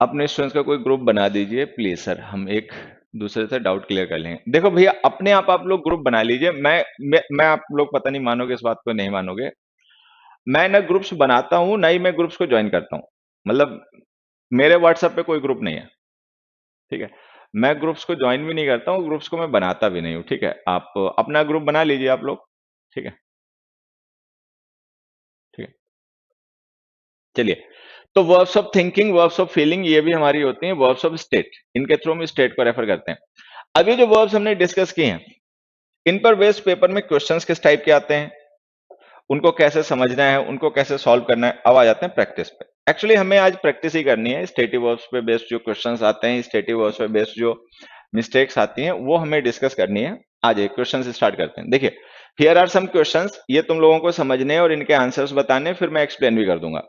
अपने स्टूडेंट्स का कोई ग्रुप बना दीजिए प्लीज सर, हम एक दूसरे से डाउट क्लियर कर लेंगे। देखो भैया, अपने आप लोग ग्रुप बना लीजिए। मैं आप लोग पता नहीं मानोगे इस बात को, नहीं मानोगे। मैं ना ग्रुप्स बनाता हूँ, ना ही मैं ग्रुप्स को ज्वाइन करता हूँ। मतलब मेरे व्हाट्सएप पे कोई ग्रुप नहीं है, ठीक है। मैं ग्रुप्स को ज्वाइन भी नहीं करता हूँ, ग्रुप्स को मैं बनाता भी नहीं हूँ, ठीक है। आप अपना ग्रुप बना लीजिए आप लोग, ठीक है, ठीक है। चलिए, तो verbs of thinking, verbs of feeling, ये भी हमारी होती हैं वर्ब्स ऑफ स्टेट। इनके थ्रू हम स्टेट को रेफर करते हैं। अब ये जो वर्ब्स हमने डिस्कस किए हैं, इन पर बेस्ड पेपर में क्वेश्चंस किस टाइप के आते हैं, उनको कैसे समझना है, उनको कैसे सॉल्व करना है, अब आ जाते हैं प्रैक्टिस पे। एक्चुअली हमें आज प्रैक्टिस ही करनी है। स्टेटिव वर्ब्स पे बेस्ड जो क्वेश्चंस आते हैं, स्टेटिव वर्ब्स पे बेस्ड जो मिस्टेक्स आती हैं, वो हमें डिस्कस करनी है। आज एक क्वेश्चन से स्टार्ट करते हैं। देखिए, हियर आर सम क्वेश्चंस, ये तुम लोगों को समझने हैं और इनके आंसर्स बताने हैं, फिर मैं एक्सप्लेन भी कर दूंगा।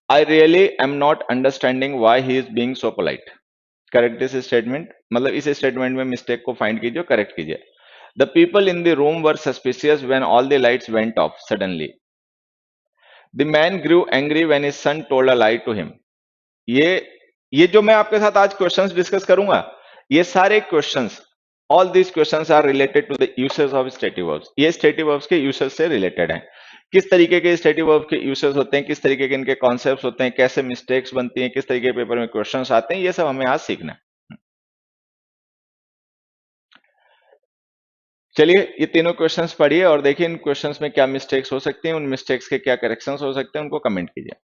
I really am not understanding why he is being so polite. Correct this statement, मतलब इस स्टेटमेंट में मिस्टेक को फाइंड कीजिए, करेक्ट कीजिए। The people in the room were suspicious when all the lights went off suddenly. The man grew angry when his son told a lie to him. ये ये जो मैं आपके साथ आज क्वेश्चंस डिस्कस करूंगा, ये सारे questions, all these questions are related to the usage of stative verbs. ये स्टेटिव वर्ब्स के यूसेज से रिलेटेड हैं। किस तरीके के स्टेटिव वर्ब के यूसेज होते हैं, किस तरीके के इनके कॉन्सेप्ट्स होते हैं, कैसे मिस्टेक्स बनती हैं, किस तरीके के पेपर में क्वेश्चंस आते हैं, ये सब हमें आज सीखना है। चलिए, ये तीनों क्वेश्चंस पढ़िए और देखिए इन क्वेश्चंस में क्या मिस्टेक्स हो सकती हैं, उन मिस्टेक्स के क्या करेक्शंस हो सकते हैं, उनको कमेंट कीजिए।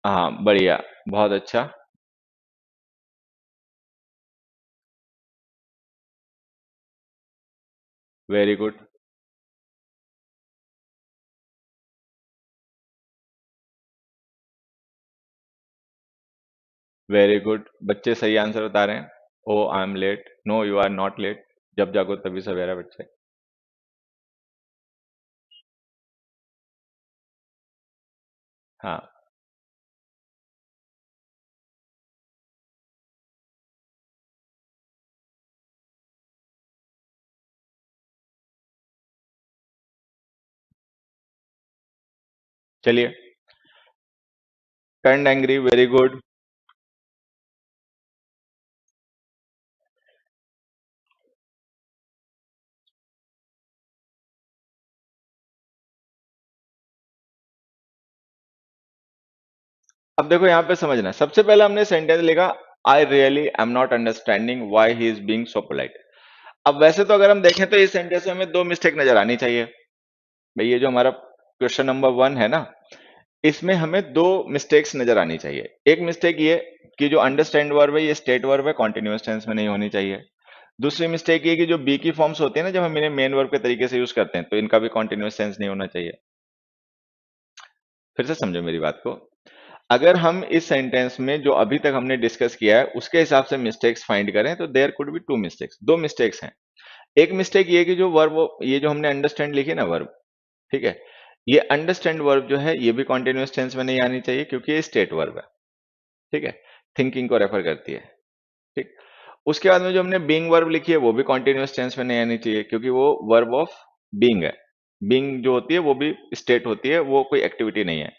हाँ, बढ़िया, बहुत अच्छा। वेरी गुड, वेरी गुड, बच्चे सही आंसर बता रहे हैं। Oh I am late, no you are not late. जब जागो तभी सवेरा बच्चे। हाँ, चलिए, टर्न एंग्री, वेरी गुड। अब देखो यहाँ पे समझना, सबसे पहले हमने सेंटेंस लिखा, I really I am not understanding why he is being so polite. अब वैसे तो अगर हम देखें तो इस सेंटेंस में हमें दो मिस्टेक नजर आनी चाहिए। भाई ये जो हमारा क्वेश्चन नंबर 1 है ना, इसमें हमें दो मिस्टेक्स नजर आनी चाहिए। एक मिस्टेक ये कि जो अंडरस्टैंड वर्ब है ये स्टेट वर्ब है, कॉन्टिन्यूअस टेंस में नहीं होनी चाहिए। दूसरी मिस्टेक ये कि जो बी की फॉर्म्स होती है ना, जब हम इन्हें मेन वर्ब के तरीके से यूज करते हैं तो इनका भी कॉन्टिन्यूअस टेंस नहीं होना चाहिए। फिर से समझो मेरी बात को, अगर हम इस सेंटेंस में जो अभी तक हमने डिस्कस किया है उसके हिसाब से मिस्टेक्स फाइंड करें तो there could be two mistakes, दो मिस्टेक्स हैं। एक मिस्टेक ये कि जो वर्ब, ये जो हमने अंडरस्टैंड लिखी ना वर्ब, ठीक है, ये अंडरस्टैंड वर्ब जो है ये भी कॉन्टिन्यूअस टेंस में नहीं आनी चाहिए क्योंकि ये स्टेट वर्ब है, ठीक है, थिंकिंग को रेफर करती है, ठीक। उसके बाद में जो हमने बीइंग वर्ब लिखी है वो भी कॉन्टिन्यूअस टेंस में नहीं आनी चाहिए क्योंकि वो वर्ब ऑफ बीइंग है। बीइंग जो होती है वो भी स्टेट होती है, वो कोई एक्टिविटी नहीं है,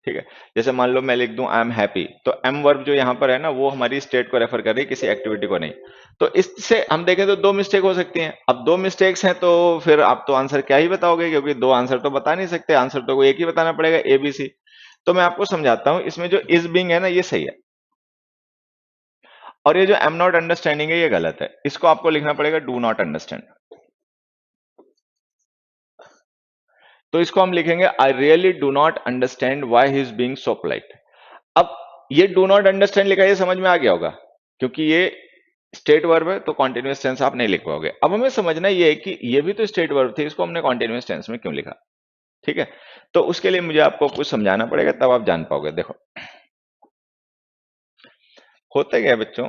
ठीक है। जैसे मान लो मैं लिख दूं आई एम हैप्पी, तो एम वर्ब जो यहाँ पर है ना वो हमारी स्टेट को रेफर कर रही है, किसी एक्टिविटी को नहीं। तो इससे हम देखें तो दो मिस्टेक हो सकती हैं। अब दो मिस्टेक्स हैं तो फिर आप तो आंसर क्या ही बताओगे, क्योंकि दो आंसर तो बता नहीं सकते, आंसर तो कोई एक ही बताना पड़ेगा, ए बी सी। तो मैं आपको समझाता हूं, इसमें जो इज बीइंग है ना ये सही है, और ये जो एम नॉट अंडरस्टैंडिंग है ये गलत है, इसको आपको लिखना पड़ेगा डू नॉट अंडरस्टैंड। तो इसको हम लिखेंगे I really do not understand why he is being so polite. अब ये डू नॉट अंडरस्टैंड लिखा, ये समझ में आ गया होगा क्योंकि ये स्टेट वर्ब है तो कॉन्टिन्यूअस टेंस आप नहीं लिख पाओगे। अब हमें समझना ये है कि ये भी तो स्टेट वर्ब थी, इसको हमने कॉन्टिन्यूअस टेंस में क्यों लिखा, ठीक है। तो उसके लिए मुझे आपको कुछ समझाना पड़ेगा तब आप जान पाओगे। देखो होता क्या है बच्चों,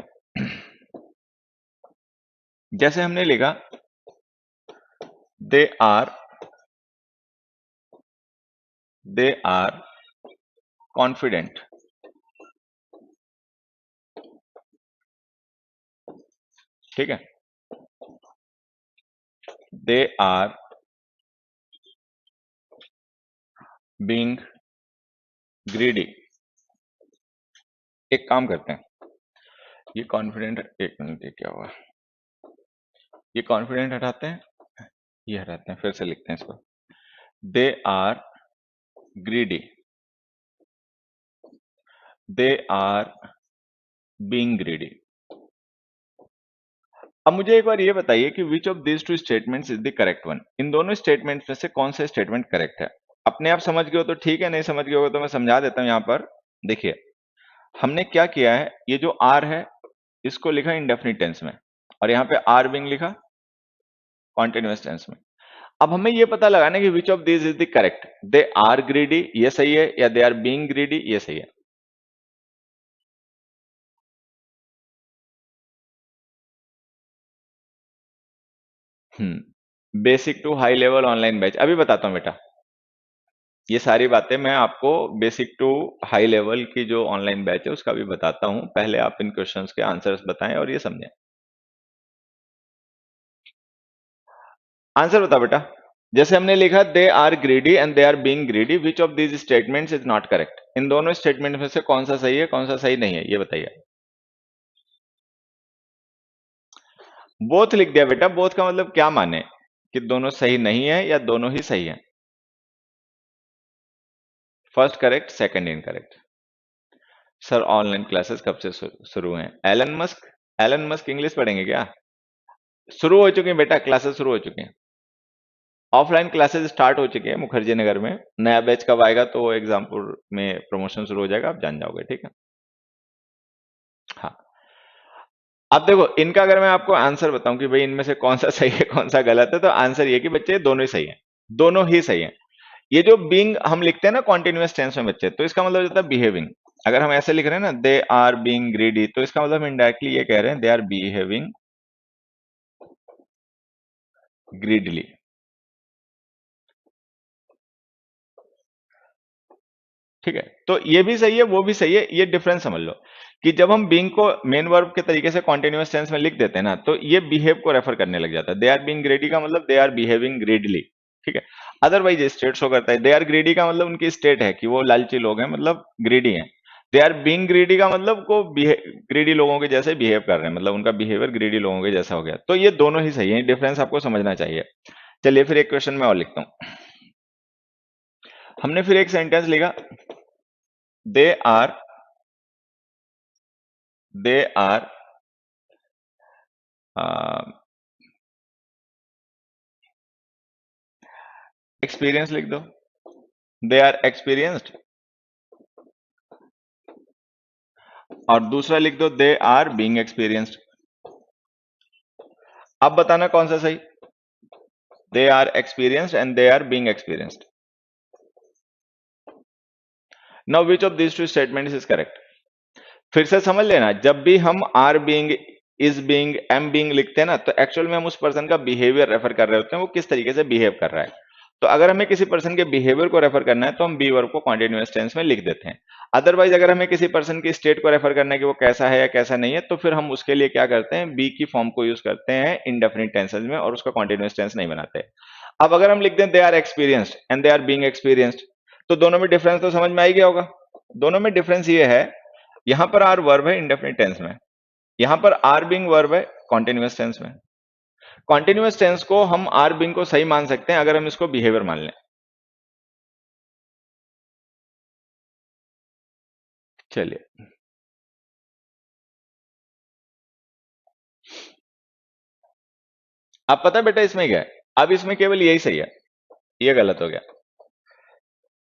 जैसे हमने लिखा they are, they are confident, ठीक है, दे आर बीइंग ग्रीडी। एक काम करते हैं, ये कॉन्फिडेंट, एक मिनट ये क्या हुआ, ये कॉन्फिडेंट हटाते हैं, ये हटाते हैं, फिर से लिखते हैं इसको, they are greedy, they are being greedy. अब मुझे एक बार ये बताइए कि which of these two statements is the correct one. इन दोनों स्टेटमेंट्स में से कौन सा स्टेटमेंट करेक्ट है। अपने आप समझ गए हो तो ठीक है, नहीं समझ गए हो तो मैं समझा देता हूं। यहां पर देखिए हमने क्या किया है, ये जो आर है इसको लिखा इंडेफिनिट टेंस में, और यहाँ पे आर बीइंग लिखा कॉन्टिन्यूअस टेंस में। अब हमें ये पता लगाना कि which of these is the correct, they are greedy ये सही है या दे आर बीइंग ग्रीडी ये सही है। Basic to high level online batch, अभी बताता हूं बेटा। ये सारी बातें मैं आपको बेसिक टू हाई लेवल की जो ऑनलाइन बैच है उसका भी बताता हूं, पहले आप इन क्वेश्चंस के आंसर्स बताएं और ये समझें। आंसर बता बेटा। जैसे हमने लिखा they are greedy and they are being greedy, which of these statements is not correct. इन दोनों स्टेटमेंट में से कौन सा सही है कौन सा सही नहीं है ये बताइए। बोथ लिख दिया बेटा, बोथ का मतलब क्या माने कि दोनों सही नहीं है या दोनों ही सही है। First correct second incorrect. Sir online classes कब से शुरू हैं। Elon Musk, Elon Musk English पढ़ेंगे क्या। शुरू हो चुकी है बेटा, क्लासेस शुरू हो चुकी हैं, ऑफलाइन क्लासेस स्टार्ट हो चुके हैं मुखर्जी नगर में। नया बैच कब आएगा तो एग्जामपुर में प्रमोशन शुरू हो जाएगा, आप जान जाओगे, ठीक है। हाँ, अब देखो इनका अगर मैं आपको आंसर बताऊं कि भाई इनमें से कौन सा सही है कौन सा गलत है, तो आंसर ये कि बच्चे दोनों ही सही है, दोनों ही सही है। ये जो बीइंग हम लिखते हैं ना कॉन्टिन्यूअस टेंस में बच्चे, तो इसका मतलब होता है बिहेविंग। अगर हम ऐसे लिख रहे हैं ना दे आर बीइंग ग्रीडी, तो इसका मतलब इनडायरेक्टली ये कह रहे हैं दे आर बिहेविंग ग्रीडली। ठीक है, तो ये भी सही है वो भी सही है, ये डिफरेंस समझ लो कि जब हम बीइंग को मेन वर्ब के तरीके से कॉन्टिन्यूअस टेंस में लिख देते हैं ना, तो ये बिहेव को रेफर करने लग जाता है। दे आर बीइंग ग्रेडी का मतलब दे आर बिहेविंग ग्रेडली, ठीक है। अदरवाइज स्टेट शो करता है दे आर ग्रीडी का मतलब उनकी स्टेट है कि वो लालची लोग हैं, मतलब ग्रीडी हैं। दे आर बीइंग ग्रीडी का मतलब को ग्रीडी लोगों के जैसे बिहेव कर रहे हैं, मतलब उनका बिहेवियर ग्रीडी लोगों के जैसा हो गया। तो ये दोनों ही सही है, डिफरेंस आपको समझना चाहिए। चलिए फिर एक क्वेश्चन मैं और लिखता हूं। हमने फिर एक सेंटेंस लिखा, they are they are experience लिख दो, दे आर एक्सपीरियंस्ड। और दूसरा लिख दो, दे आर बीइंग एक्सपीरियंस्ड। अब बताना कौन सा सही, they are experienced and they are being experienced. Now which of this two statements is correct. फिर से समझ लेना, जब भी हम are being, is being, am being लिखते हैं ना, तो एक्चुअल में हम उस पर्सन का बिहेवियर रेफर कर रहे होते हैं, वो किस तरीके से बिहेव कर रहा है। तो अगर हमें किसी पर्सन के बिहेवियर को रेफर करना है तो हम बी वर्ब को कॉन्टिन्यूअस टेंस में लिख देते हैं। अदरवाइज अगर हमें किसी पर्सन की स्टेट को रेफर करना है कि वो कैसा है या कैसा नहीं है, तो फिर हम उसके लिए क्या करते हैं, बी की फॉर्म को यूज करते हैं इंडेफिनिट टेंसेज में और उसका कॉन्टिन्यूअस टेंस नहीं बनाते। अब अगर हम लिख दें they are experienced and they are being experienced, तो दोनों में डिफरेंस तो समझ में आ ही गया होगा। दोनों में डिफरेंस ये है, यहां पर आर वर्ब है इंडेफिनिट टेंस में, यहां पर आर बीइंग वर्ब है कॉन्टिन्यूअस टेंस में। कॉन्टिन्यूअस टेंस को हम आर बीइंग को सही मान सकते हैं अगर हम इसको बिहेवियर मान लें। चलिए, अब पता है बेटा इसमें क्या है, अब इसमें केवल यही सही है, ये गलत हो गया।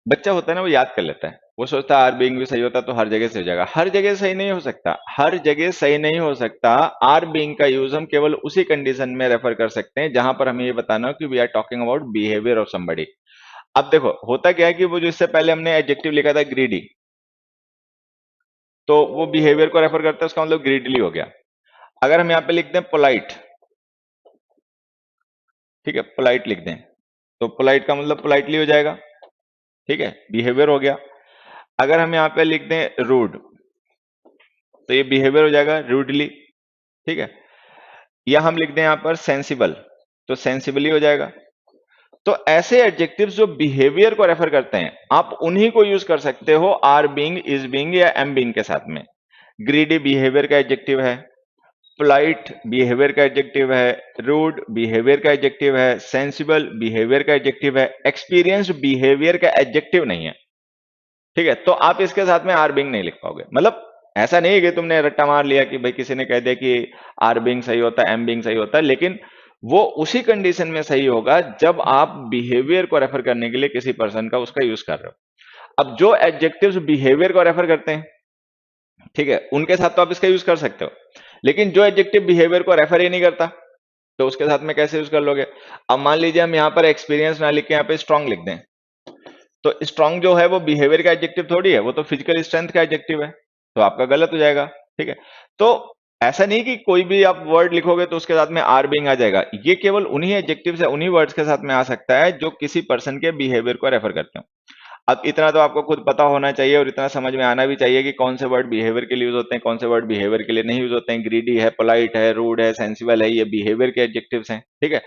बच्चा होता है ना, वो याद कर लेता है, वो सोचता है आर बीइंग भी सही होता तो हर जगह सही हो जाएगा। हर जगह सही नहीं हो सकता, हर जगह सही नहीं हो सकता। आर बीइंग का यूज हम केवल उसी कंडीशन में रेफर कर सकते हैं जहां पर हमें ये बताना हो कि we are talking about behaviour of somebody. अब देखो होता क्या है कि वो जो इससे पहले हमने एडजेक्टिव लिखा था ग्रीडी, तो वो बिहेवियर को रेफर करता है, उसका मतलब ग्रीडली हो गया। अगर हम यहाँ पे लिखते हैं पोलाइट, ठीक है, पोलाइट लिख दें, तो पोलाइट का मतलब पोलाइटली हो जाएगा, ठीक है, बिहेवियर हो गया। अगर हम यहाँ पे लिख दें रूड, तो ये बिहेवियर हो जाएगा रूडली, ठीक है। या हम लिख दें यहाँ पर सेंसिबल, तो सेंसिबली हो जाएगा। तो ऐसे एडजेक्टिव्स जो बिहेवियर को रेफर करते हैं, आप उन्हीं को यूज कर सकते हो आर बीइंग, इज बीइंग या एम बीइंग के साथ में। ग्रीडी बिहेवियर का एडजेक्टिव है, पोलाइट बिहेवियर का एडजेक्टिव है, रूड बिहेवियर का एडजेक्टिव है, सेंसिबल बिहेवियर का एडजेक्टिव है, एक्सपीरियंस्ड बिहेवियर का एडजेक्टिव नहीं है, ठीक है। तो आप इसके साथ में आर बीइंग नहीं लिख पाओगे। मतलब ऐसा नहीं है कि तुमने रट्टा मार लिया कि भाई किसी ने कह दिया कि आर बीइंग सही होता है, एम बीइंग सही होता है, लेकिन वो उसी कंडीशन में सही होगा जब आप बिहेवियर को रेफर करने के लिए किसी पर्सन का उसका यूज कर रहे हो। अब जो एडजेक्टिव्स बिहेवियर को रेफर करते हैं, ठीक है, उनके साथ तो आप इसका यूज कर सकते हो, लेकिन जो एडजेक्टिव बिहेवियर को रेफर ही नहीं करता, तो उसके साथ में कैसे यूज कर लोगे। अब मान लीजिए हम यहाँ पर एक्सपीरियंस ना लिख के यहाँ पे स्ट्रांग लिख दें, तो स्ट्रांग जो है वो बिहेवियर का एडजेक्टिव थोड़ी है, वो तो फिजिकल स्ट्रेंथ का एडजेक्टिव है, तो आपका गलत हो जाएगा, ठीक है। तो ऐसा नहीं कि कोई भी आप वर्ड लिखोगे तो उसके साथ में आर बीइंग आ जाएगा, ये केवल उन्हीं एडजेक्टिव से उन्हीं वर्ड्स के साथ में आ सकता है जो किसी पर्सन के बिहेवियर को रेफर करते हो। अब इतना तो आपको खुद पता होना चाहिए और इतना समझ में आना भी चाहिए कि कौन से वर्ड बिहेवियर के लिए यूज होते हैं, कौन से वर्ड बिहेवियर के लिए नहीं यूज होते हैं। ग्रीडी है, पोलाइट है, रूड है, सेंसिबल है, ये बिहेवियर के एडजेक्टिव्स हैं, ठीक है।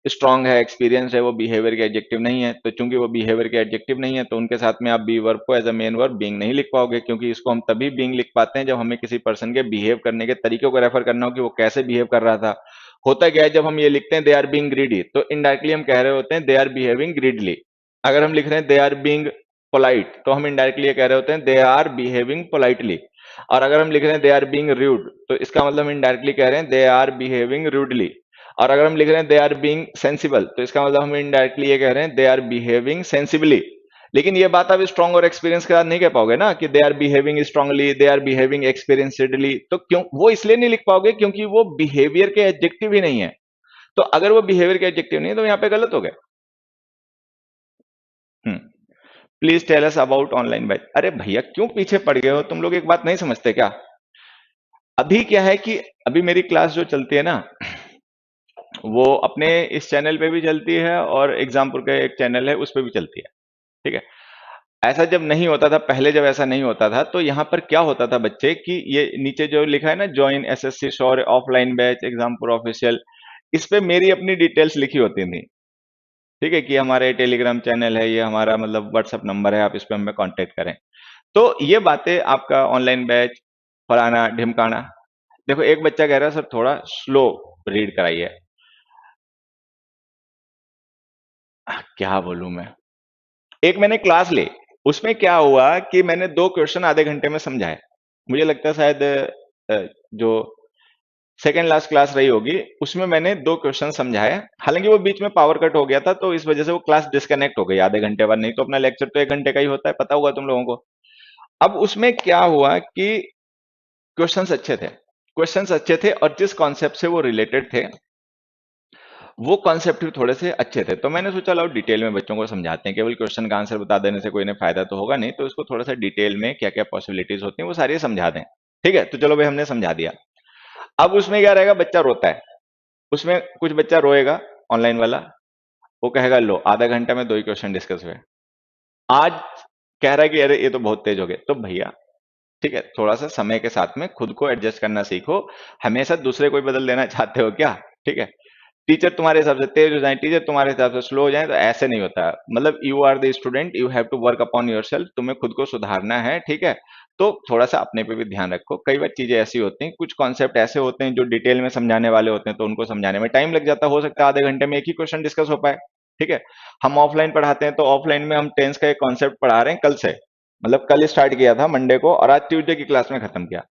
स्ट्रांग है, एक्सपीरियंस है, वो बिहेवियर के एडजेक्टिव नहीं है, तो चूंकि वो बिहेवियर के एडजेक्टिव नहीं है तो उनके साथ में आप बी वर्ब को as a main verb being नहीं लिख पाओगे, क्योंकि इसको हम तभी बीइंग लिख पाते हैं जब हमें किसी पर्सन के बिहेव करने के तरीके को रेफर करना हो कि वो कैसे बिहेव कर रहा था। होता क्या है, जब हम ये लिखते हैं दे आर बीइंग ग्रीडी, तो इनडायरेक्टली हम कह रहे होते हैं दे आर बिहेविंग ग्रीडली। अगर हम लिख रहे हैं दे आर बीइंग पोलाइट, तो हम इनडायरेक्टली ये कह रहे होते हैं दे आर बिहेविंग पोलाइटली। और अगर हम लिख रहे हैं दे आर बीइंग रूड, तो इसका मतलब हम इनडायरेक्टली कह रहे हैं दे आर बिहेविंग रूडली। और अगर हम लिख रहे हैं दे आर बीइंग सेंसिबल, तो इसका मतलब हम इनडायरेक्टली ये कह रहे हैं दे आर बिहेविंग सेंसिबली। लेकिन ये बात आप स्ट्रांग और एक्सपीरियंस के साथ नहीं कह पाओगे ना, कि they are behaving strongly, they are behaving experiencedly, तो क्यों वो इसलिए नहीं लिख पाओगे क्योंकि वो बिहेवियर के एडजेक्टिव ही नहीं है। तो अगर वो बिहेवियर के एडजेक्टिव नहीं है तो यहाँ पे गलत हो गया। Please tell us about online batch. अरे भैया क्यों पीछे पड़ गए हो तुम लोग, एक बात नहीं समझते क्या। अभी क्या है कि अभी मेरी क्लास जो चलती है ना, वो अपने इस चैनल पे भी चलती है और एग्जामपुर का एक चैनल है उस पे भी चलती है, ठीक है। ऐसा जब नहीं होता था पहले, जब ऐसा नहीं होता था तो यहाँ पर क्या होता था बच्चे, कि ये नीचे जो लिखा है ना join SSC sure offline batch Exampur official, इस पे मेरी अपनी डिटेल्स लिखी होती थी। ठीक है, कि हमारे टेलीग्राम चैनल है, ये हमारा मतलब व्हाट्सएप नंबर है, आप इस पे हमें कांटेक्ट करें। तो ये बातें आपका ऑनलाइन बैच फलाना ढिमकाना। देखो एक बच्चा कह रहा है सर थोड़ा स्लो रीड कराइए। क्या बोलूं मैं, एक मैंने क्लास ली, उसमें क्या हुआ कि मैंने 2 क्वेश्चन आधे घंटे में समझाए। मुझे लगता है शायद जो सेकेंड लास्ट क्लास रही होगी, उसमें मैंने 2 क्वेश्चन समझाए। हालांकि वो बीच में पावर कट हो गया था, तो इस वजह से वो क्लास डिस्कनेक्ट हो गई आधे घंटे बाद, नहीं तो अपना लेक्चर तो 1 घंटे का ही होता है, पता होगा तुम लोगों को। अब उसमें क्या हुआ कि क्वेश्चंस अच्छे थे, क्वेश्चंस अच्छे थे और जिस कॉन्सेप्ट से वो रिलेटेड थे वो कॉन्सेप्ट भी थोड़े से अच्छे थे। तो मैंने सोचा लाओ डिटेल में बच्चों को समझाते हैं, केवल क्वेश्चन का आंसर बता देने से कोई इन्हें फायदा तो होगा नहीं, तो इसको थोड़ा सा डिटेल में क्या क्या पॉसिबिलिटीज होती हैं वो सारी समझा दें। ठीक है, तो चलो भाई हमने समझा दिया। अब उसमें क्या रहेगा, बच्चा रोता है, उसमें कुछ बच्चा रोएगा ऑनलाइन वाला, वो कहेगा लो आधा घंटा में 2 ही क्वेश्चन डिस्कस हुए। आज कह रहा है कि अरे ये तो बहुत तेज हो गए, तो भैया ठीक है, थोड़ा सा समय के साथ में खुद को एडजस्ट करना सीखो। हमेशा दूसरे को ही बदल देना चाहते हो क्या? ठीक है, टीचर तुम्हारे हिसाब से तेज हो जाए, टीचर तुम्हारे हिसाब से स्लो हो जाए, तो ऐसे नहीं होता। मतलब you are the student, you have to work upon yourself, तुम्हें खुद को सुधारना है। ठीक है, तो थोड़ा सा अपने पे भी ध्यान रखो। कई बार चीजें ऐसी होती हैं, कुछ कॉन्सेप्ट ऐसे होते हैं जो डिटेल में समझाने वाले होते हैं, तो उनको समझाने में टाइम लग जाता है। हो सकता है आधे घंटे में एक ही क्वेश्चन डिस्कस हो पाए। ठीक है, हम ऑफलाइन पढ़ाते हैं, तो ऑफलाइन में हम टेंस का एक कॉन्सेप्ट पढ़ा रहे हैं कल से, मतलब कल स्टार्ट किया था मंडे को, और आज ट्यूसडे की क्लास में खत्म किया।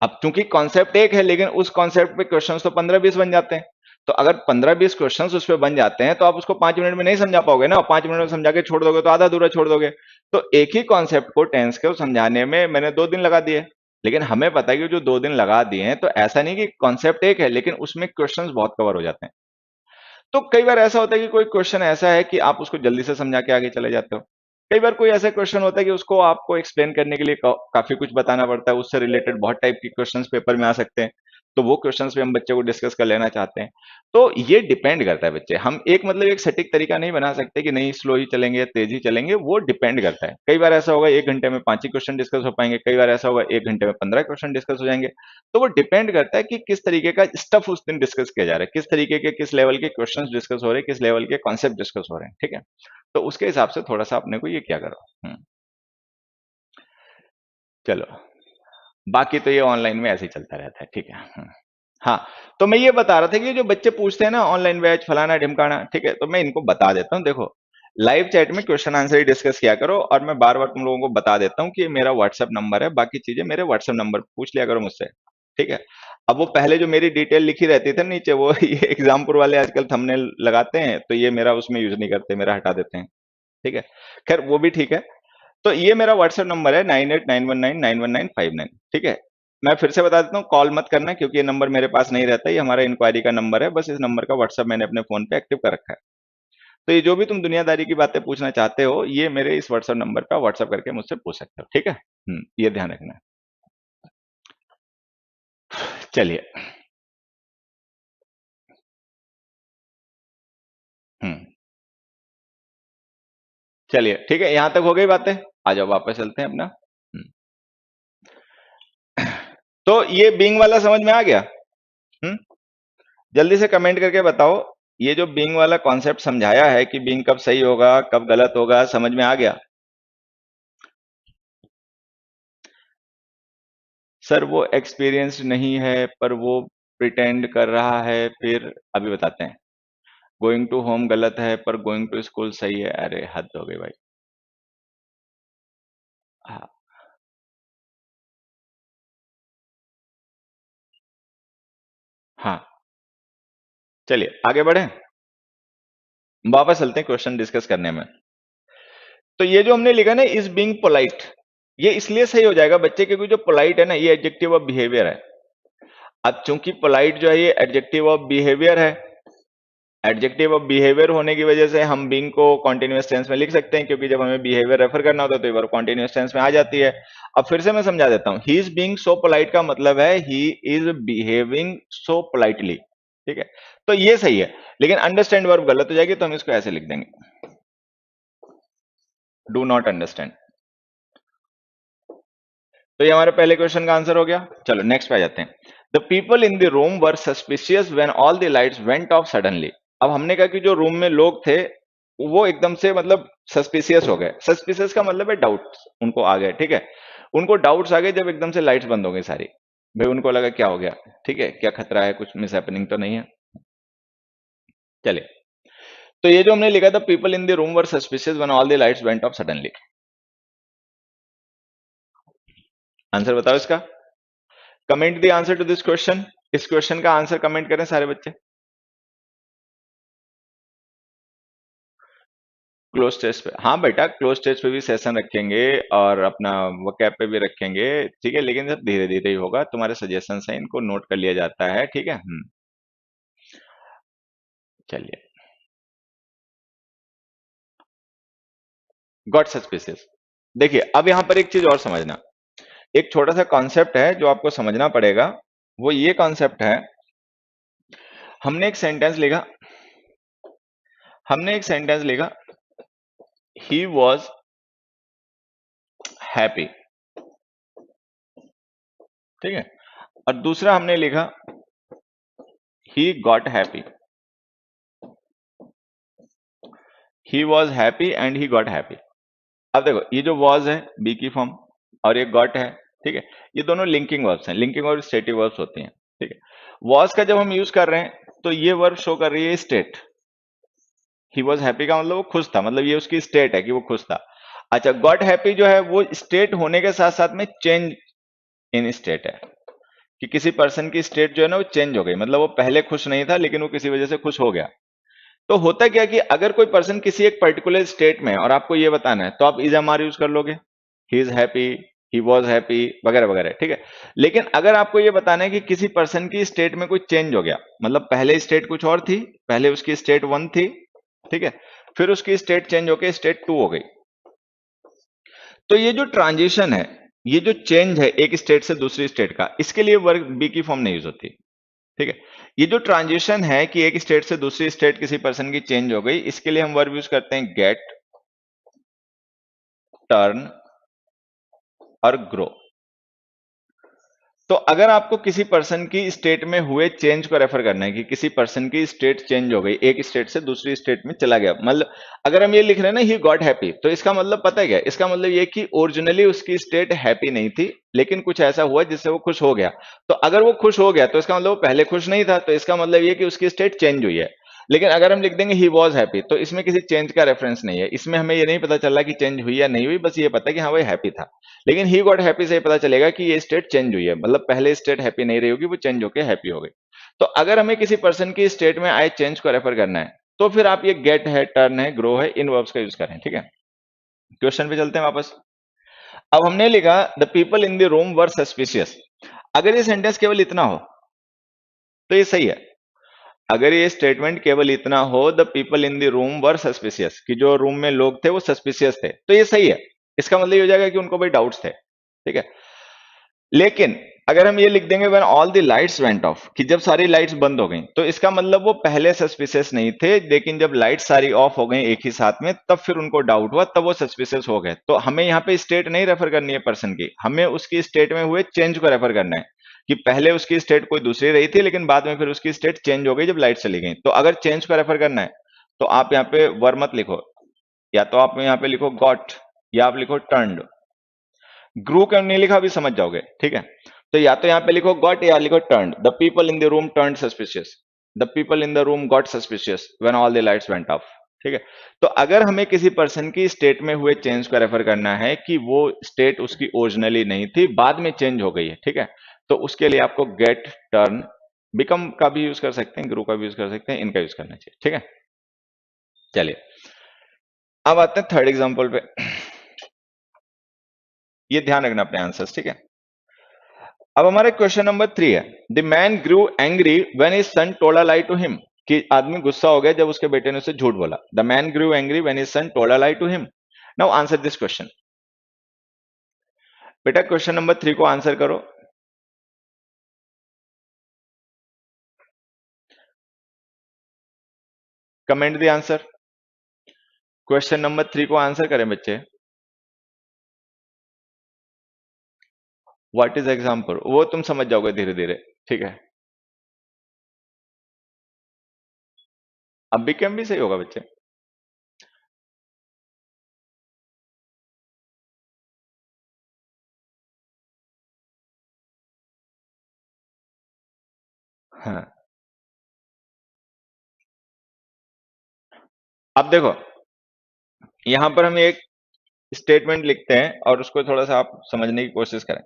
अब चूंकि कॉन्सेप्ट एक है, लेकिन उस कॉन्सेप्ट पे क्वेश्चंस तो 15-20 बन जाते हैं। तो अगर 15-20 क्वेश्चंस उस पे बन जाते हैं, तो आप उसको 5 मिनट में नहीं समझा पाओगे ना, और 5 मिनट में समझा के छोड़ दोगे तो आधा अधूरा छोड़ दोगे। तो एक ही कॉन्सेप्ट को टेंस को समझाने में मैंने 2 दिन लगा दिए। लेकिन हमें पता है कि जो 2 दिन लगा दिए हैं, तो ऐसा नहीं कि कॉन्सेप्ट एक है लेकिन उसमें क्वेश्चंस बहुत कवर हो जाते हैं। तो कई बार ऐसा होता है कि कोई क्वेश्चन ऐसा है कि आप उसको जल्दी से समझा के आगे चले जाते हो। कई बार कोई ऐसा क्वेश्चन होता है कि उसको आपको एक्सप्लेन करने के लिए काफी कुछ बताना पड़ता है, उससे रिलेटेड बहुत टाइप के क्वेश्चंस पेपर में आ सकते हैं। तो वो क्वेश्चंस भी हम बच्चे को डिस्कस कर लेना चाहते हैं। तो ये डिपेंड करता है बच्चे, हम एक मतलब एक सटीक तरीका नहीं बना सकते कि नहीं स्लो ही चलेंगे तेज ही चलेंगे, वो डिपेंड करता है। कई बार ऐसा होगा 1 घंटे में 5 ही क्वेश्चन डिस्कस हो पाएंगे, कई बार ऐसा होगा 1 घंटे में 15 क्वेश्चन डिस्कस हो जाएंगे। तो वो डिपेंड करता है कि किस तरीके का स्टफ उस दिन डिस्कस किया जा रहा है, किस तरीके के किस लेवल के क्वेश्चंस डिस्कस हो रहे हैं, किस लेवल के कॉन्सेप्ट डिस्कस हो रहे हैं। ठीक है, तो उसके हिसाब से थोड़ा सा अपने को ये क्या करो। चलो, बाकी तो ये ऑनलाइन में ऐसे ही चलता रहता है। ठीक है। हाँ, तो मैं ये बता रहा था कि जो बच्चे पूछते हैं ना ऑनलाइन बैच फलाना ढिमकाना, ठीक है, तो मैं इनको बता देता हूँ। देखो लाइव चैट में क्वेश्चन आंसर ही डिस्कस किया करो, और मैं बार बार तुम लोगों को बता देता हूँ कि ये मेरा व्हाट्सएप नंबर है, बाकी चीजें मेरे व्हाट्सएप नंबर पूछ लिया करो मुझसे। ठीक है, अब वो पहले जो मेरी डिटेल लिखी रहती थी नीचे, वो ये एग्जामपुर वाले आजकल थंबनेल लगाते हैं, तो ये मेरा उसमें यूज नहीं करते, मेरा हटा देते हैं। ठीक है, खैर वो भी ठीक है। तो ये मेरा व्हाट्सएप नंबर है 9891991959। ठीक है, मैं फिर से बता देता हूँ, कॉल मत करना क्योंकि ये नंबर मेरे पास नहीं रहता, ये हमारा इंक्वायरी का नंबर है, बस इस नंबर का व्हाट्सएप मैंने अपने फोन पे एक्टिव कर रखा है। तो ये जो भी तुम दुनियादारी की बातें पूछना चाहते हो, ये मेरे इस व्हाट्सएप नंबर पे व्हाट्सएप करके मुझसे पूछ सकते हो। ठीक है, ये ध्यान रखना। चलिए। हम्म चलिए ठीक है, यहां तक हो गई बातें। आ जाओ वापस चलते हैं अपना। तो ये बीइंग वाला समझ में आ गया? हम्म जल्दी से कमेंट करके बताओ, ये जो बीइंग वाला कॉन्सेप्ट समझाया है कि बीइंग कब सही होगा कब गलत होगा, समझ में आ गया? सर वो एक्सपीरियंस्ड नहीं है पर वो प्रिटेंड कर रहा है, फिर अभी बताते हैं। गोइंग टू होम गलत है पर गोइंग टू स्कूल सही है, अरे हद हो गई भाई। हाँ, हाँ, चलिए आगे बढ़े, वापस चलते हैं क्वेश्चन डिस्कस करने में। तो ये जो हमने लिखा ना इज बीइंग पोलाइट, ये इसलिए सही हो जाएगा बच्चे, क्योंकि जो पोलाइट है ना ये एडजेक्टिव ऑफ बिहेवियर है। अब चूंकि पोलाइट जो है ये एडजेक्टिव ऑफ बिहेवियर है, एडजेक्टिव ऑफ बिहेवियर होने की वजह से हम बीइंग को कॉन्टिन्यूअस टेंस में लिख सकते हैं, क्योंकि जब हमें बिहेवियर रेफर करना होता है तो ये वर्ब कॉन्टिन्यूअस टेंस में आ जाती है। अब फिर से मैं समझा देता हूं, he is being so polite का मतलब है he is behaving so politely. ठीक है, तो ये सही है, लेकिन अंडरस्टैंड वर्ब गलत हो जाएगी, तो हम इसको ऐसे लिख देंगे, डू नॉट अंडरस्टैंड। तो ये हमारे पहले क्वेश्चन का आंसर हो गया। चलो नेक्स्ट पे आ जाते हैं। The people in the room were suspicious when all the lights went off suddenly. अब हमने कहा कि जो रूम में लोग थे वो एकदम से मतलब सस्पिशियस हो गए। सस्पिशियस का मतलब है डाउट उनको आ गए, ठीक है। उनको डाउट्स आ गए जब एकदम से लाइट्स बंद हो गई सारी। भाई उनको लगा क्या हो गया, ठीक है, क्या खतरा है, कुछ मिस हैपनिंग तो नहीं है। चलिए, तो ये जो हमने लिखा था, people in the room were suspicious when all the lights went off suddenly. Answer बताओ इसका। Comment the answer to this question. इस क्वेश्चन का आंसर कमेंट करें सारे बच्चे। क्लोज टेस्ट पे, हाँ बेटा, क्लोज टेस्ट पे भी सेशन रखेंगे और अपना वकैब पे भी रखेंगे, ठीक है, लेकिन सब धीरे धीरे ही होगा। तुम्हारे सजेशन है, इनको नोट कर लिया जाता है, ठीक है। चलिए, गॉट सस्पिशियस। देखिए, अब यहां पर एक चीज और समझना। एक छोटा सा कॉन्सेप्ट है जो आपको समझना पड़ेगा। वो ये कॉन्सेप्ट है, हमने एक सेंटेंस लिखा, हमने एक सेंटेंस लिखा, ही वॉज हैप्पी, ठीक है। और दूसरा हमने लिखा, he got happy. He was happy and he got happy. अब देखो, ये जो वॉज है बी की फॉर्म, और ये गॉट है, ठीक है, ये दोनों लिंकिंग वर्ब्स हैं, लिंकिंग और स्टेटिव वर्ब्स होती हैं, ठीक है। वॉज का जब हम यूज कर रहे हैं तो ये वर्ब शो कर रही है स्टेट। ही वॉज हैप्पी का मतलब वो खुश था, मतलब ये उसकी स्टेट है कि वो खुश था। अच्छा, गॉट हैप्पी जो है वो स्टेट होने के साथ साथ में चेंज इन स्टेट है, कि किसी पर्सन की स्टेट जो है ना वो चेंज हो गई, मतलब वो पहले खुश नहीं था लेकिन वो किसी वजह से खुश हो गया। तो होता क्या कि अगर कोई पर्सन किसी एक पर्टिकुलर स्टेट में है और आपको ये बताना है तो आप इज एम आर यूज कर लोगे, he is happy, he was happy, वगैरह वगैरह, ठीक है। लेकिन अगर आपको ये बताना है कि किसी पर्सन की स्टेट में कुछ चेंज हो गया, मतलब पहले स्टेट कुछ और थी, पहले उसकी स्टेट वन थी, ठीक है, फिर उसकी स्टेट चेंज होकर स्टेट टू हो गई, तो ये जो ट्रांजिशन है, ये जो चेंज है एक स्टेट से दूसरी स्टेट का, इसके लिए वर्ग बी की फॉर्म नहीं यूज होती, ठीक है। ये जो ट्रांजिशन है कि एक स्टेट से दूसरी स्टेट किसी पर्सन की चेंज हो गई, इसके लिए हम वर्ब यूज करते हैं गेट, टर्न और ग्रो। तो अगर आपको किसी पर्सन की स्टेट में हुए चेंज को रेफर करना है कि किसी पर्सन की स्टेट चेंज हो गई, एक स्टेट से दूसरी स्टेट में चला गया, मतलब अगर हम ये लिख रहे हैं ना ही गॉट हैप्पी, तो इसका मतलब पता है क्या, इसका मतलब ये कि ओरिजिनली उसकी स्टेट हैप्पी नहीं थी, लेकिन कुछ ऐसा हुआ जिससे वो खुश हो गया। तो अगर वो खुश हो गया तो इसका मतलब वो पहले खुश नहीं था, तो इसका मतलब ये कि उसकी स्टेट चेंज हुई है। लेकिन अगर हम लिख देंगे ही वॉज हैप्पी, तो इसमें किसी चेंज का रेफरेंस नहीं है, इसमें हमें ये नहीं पता चला कि चेंज हुई या नहीं हुई, बस ये पता है कि हाँ वो हैप्पी था। लेकिन ही गॉट हैप्पी से ये पता चलेगा कि ये स्टेट चेंज हुई है, मतलब पहले स्टेट हैप्पी नहीं रही होगी, वो चेंज होकर हैप्पी हो गई। तो अगर हमें किसी पर्सन की स्टेट में आए चेंज को रेफर करना है, तो फिर आप ये गेट है, टर्न है, ग्रो है, इन वर्ब्स का यूज करें, ठीक है। क्वेश्चन पे चलते हैं वापस। अब हमने लिखा the people in the room were suspicious. अगर ये सेंटेंस केवल इतना हो तो ये सही है। अगर ये स्टेटमेंट केवल इतना हो, the people in the room were suspicious, कि जो रूम में लोग थे वो सस्पिशियस थे, तो ये सही है। इसका मतलब ये हो जाएगा कि उनको भाई डाउट्स थे, ठीक है। लेकिन अगर हम ये लिख देंगे when all the lights went of, कि जब सारी लाइट्स बंद हो गई, तो इसका मतलब वो पहले सस्पिशियस नहीं थे, लेकिन जब लाइट सारी ऑफ हो गई एक ही साथ में, तब फिर उनको डाउट हुआ, तब वो सस्पिशियस हो गए। तो हमें यहाँ पे स्टेट नहीं रेफर करनी है पर्सन की, हमें उसकी स्टेट में हुए चेंज को रेफर करना है, कि पहले उसकी स्टेट कोई दूसरी रही थी लेकिन बाद में फिर उसकी स्टेट चेंज हो गई जब लाइट चली गई। तो अगर चेंज को रेफर करना है तो आप यहाँ पे वर मत लिखो, या तो आप यहाँ पे लिखो गॉट, या आप लिखो टर्न्ड। ग्रू क्यों नहीं लिखा अभी समझ जाओगे, ठीक है। तो या तो यहाँ पे लिखो गॉट या लिखो turned. The people in the room turned suspicious, the people in the room got suspicious when all the lights went of, ठीक है। तो अगर हमें किसी पर्सन की स्टेट में हुए चेंज को रेफर करना है कि वो स्टेट उसकी ओरिजिनली नहीं थी, बाद में चेंज हो गई है, ठीक है, तो उसके लिए आपको गेट, टर्न, बिकम का भी यूज कर सकते हैं, ग्रू का भी यूज कर सकते हैं, इनका यूज करना चाहिए, ठीक है। चलिए, अब आते हैं थर्ड एग्जाम्पल पे। ये ध्यान रखना अपने आंसर्स, ठीक है। अब हमारे क्वेश्चन नंबर 3 है, the man grew angry when his son told a lie to him, कि आदमी गुस्सा हो गया जब उसके बेटे ने उसे झूठ बोला। The man grew angry when his son told a lie to him. Now answer this question. बेटा क्वेश्चन नंबर 3 को आंसर करो। Comment the answer. Question number 3 को आंसर करें बच्चे। व्हाट इज एग्जाम्पल, वो तुम समझ जाओगे धीरे धीरे, ठीक है। अब भी कैम भी सही होगा बच्चे। हाँ, अब देखो यहां पर हम एक स्टेटमेंट लिखते हैं और उसको थोड़ा सा आप समझने की कोशिश करें।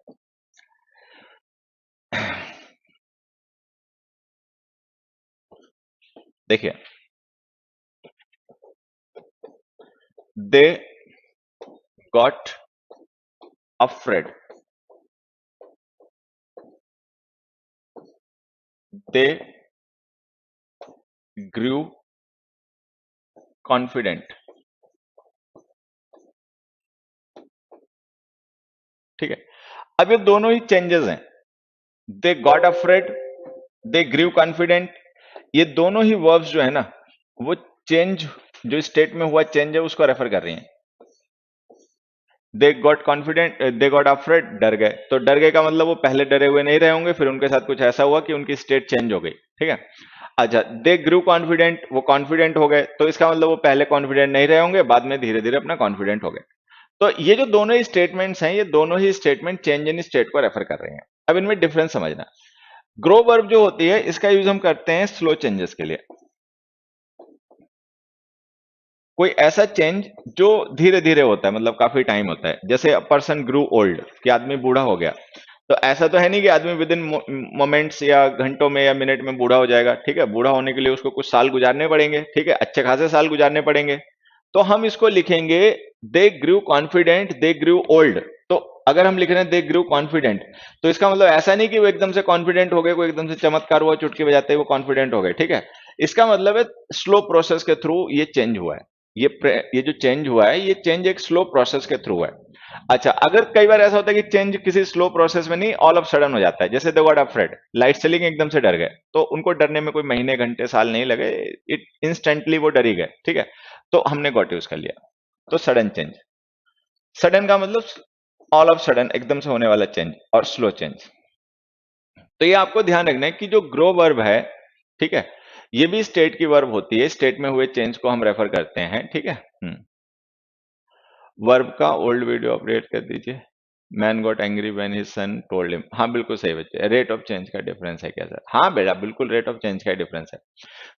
देखिए, they got afraid, they grew confident. ठीक है, अब ये दोनों ही चेंजेस हैं, they got afraid, they grew confident. ये दोनों ही वर्ब्स जो है ना, वो चेंज, जो स्टेट में हुआ चेंज है उसको रेफर कर रही हैं। They got confident, they got afraid, डर गए, तो डर गए का मतलब वो पहले डरे हुए नहीं रहे होंगे, फिर उनके साथ कुछ ऐसा हुआ कि उनकी स्टेट चेंज हो गई। ठीक है, अच्छा, दे ग्रू कॉन्फिडेंट, वो कॉन्फिडेंट हो गए, तो इसका मतलब वो पहले कॉन्फिडेंट नहीं रहे होंगे, बाद में धीरे धीरे अपना कॉन्फिडेंट हो गए। तो ये जो दोनों ही स्टेटमेंट्स हैं, ये दोनों ही स्टेटमेंट चेंज इन स्टेट को रेफर कर रहे हैं। अब इनमें डिफरेंस समझना। ग्रो वर्ब जो होती है, इसका यूज हम करते हैं स्लो चेंजेस के लिए। कोई ऐसा चेंज जो धीरे धीरे होता है, मतलब काफी टाइम होता है, जैसे अ पर्सन ग्रू ओल्ड, कि आदमी बूढ़ा हो गया। तो ऐसा तो है नहीं कि आदमी विद इन मोमेंट्स या घंटों में या मिनट में बूढ़ा हो जाएगा। ठीक है, बूढ़ा होने के लिए उसको कुछ साल गुजारने पड़ेंगे। ठीक है, अच्छे खासे साल गुजारने पड़ेंगे। तो हम इसको लिखेंगे दे ग्रू कॉन्फिडेंट, दे ग्रू ओल्ड। तो अगर हम लिख रहे हैं दे ग्रू कॉन्फिडेंट, तो इसका मतलब ऐसा नहीं कि वो एकदम से कॉन्फिडेंट हो गए, कोई एकदम से चमत्कार हुआ, चुटकी बजाते ही वो कॉन्फिडेंट हो गए। ठीक है, इसका मतलब है स्लो प्रोसेस के थ्रू ये चेंज हुआ है। ये जो चेंज हुआ है, ये चेंज एक स्लो प्रोसेस के थ्रू है। अच्छा, अगर कई बार ऐसा होता है कि चेंज किसी स्लो प्रोसेस में नहीं, ऑल ऑफ सडन हो जाता है, जैसे दे गॉट अफ्रेड, लाइट चली गई, एकदम से डर गए, तो उनको डरने में कोई महीने घंटे साल नहीं लगे, इट इंस्टेंटली वो डर ही गए। ठीक है, तो हमने गॉट यूज कर लिया। तो सडन चेंज, सडन का मतलब ऑल ऑफ सडन, एकदम से होने वाला चेंज, और स्लो चेंज। तो ये आपको ध्यान रखना है कि जो ग्रो वर्ब है, ठीक है, ये भी स्टेट की वर्ब होती है, स्टेट में हुए चेंज को हम रेफर करते हैं। ठीक है, वर्ब का ओल्ड वीडियो अपडेट कर दीजिए। Man got angry when his son told him. हाँ बिल्कुल सही बच्चे, रेट ऑफ चेंज का डिफरेंस है क्या सर? हाँ बेटा, बिल्कुल रेट ऑफ चेंज का डिफरेंस है।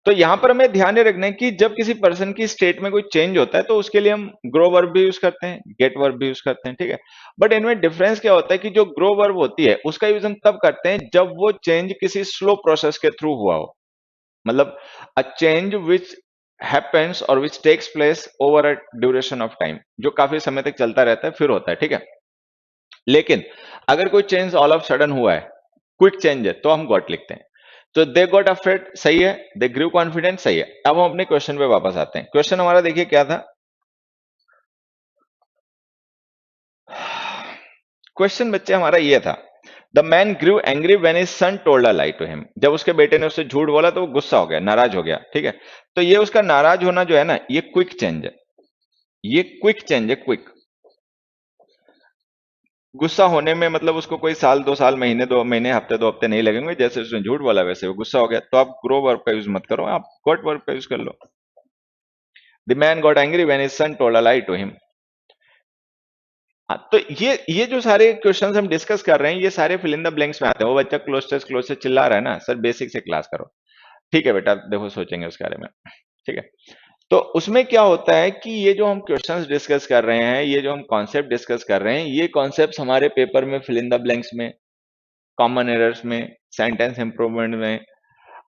तो यहां पर हमें ध्यान ये रखना है कि जब किसी पर्सन की स्टेट में कोई चेंज होता है, तो उसके लिए हम ग्रो वर्ब भी यूज करते हैं, गेट वर्ब भी यूज करते हैं। ठीक है, बट इनमें डिफरेंस क्या होता है कि जो ग्रो वर्ब होती है, उसका यूज हम तब करते हैं जब वो चेंज किसी स्लो प्रोसेस के थ्रू हुआ हो। मतलब अ चेंज विच हैपेंस और which takes place over a duration of time, जो काफी समय तक चलता रहता है, फिर होता है। ठीक है, लेकिन अगर कोई चेंज ऑल ऑफ सडन हुआ है, क्विक चेंज है, तो हम गॉट लिखते हैं। तो दे गॉट अफ्रेड सही है, दे ग्रू कॉन्फिडेंट सही है। अब हम अपने क्वेश्चन पे वापस आते हैं। क्वेश्चन हमारा देखिए क्या था। क्वेश्चन बच्चे हमारा ये था, the man grew angry when his son told a lie to him. जब उसके बेटे ने उससे झूठ बोला तो वो गुस्सा हो गया, नाराज हो गया। ठीक है, तो ये उसका नाराज होना जो है ना, ये क्विक चेंज है। ये क्विक चेंज है, क्विक। गुस्सा होने में मतलब उसको कोई साल, 2 साल, महीने, 2 महीने, हफ्ते, 2 हफ्ते नहीं लगेंगे। जैसे उसने झूठ बोला वैसे वो गुस्सा हो गया। तो आप ग्रो वर्ब का यूज मत करो, आप गॉट वर्ब का यूज कर लो। The man got angry when his son told a lie to him. हाँ, तो ये जो सारे क्वेश्चंस हम डिस्कस कर रहे हैं, ये सारे फिल इन द ब्लैंक्स में आते हैं। वो बच्चा क्लोज से चिल्ला रहा है ना, सर बेसिक से क्लास करो। ठीक है बेटा, देखो सोचेंगे उस बारे में। ठीक है, तो उसमें क्या होता है कि ये जो हम क्वेश्चंस डिस्कस कर रहे हैं, ये जो हम कॉन्सेप्ट डिस्कस कर रहे हैं, ये कॉन्सेप्ट हमारे पेपर में फिल इन द ब्लैंक्स में, कॉमन एरर्स में, सेंटेंस इंप्रूवमेंट में,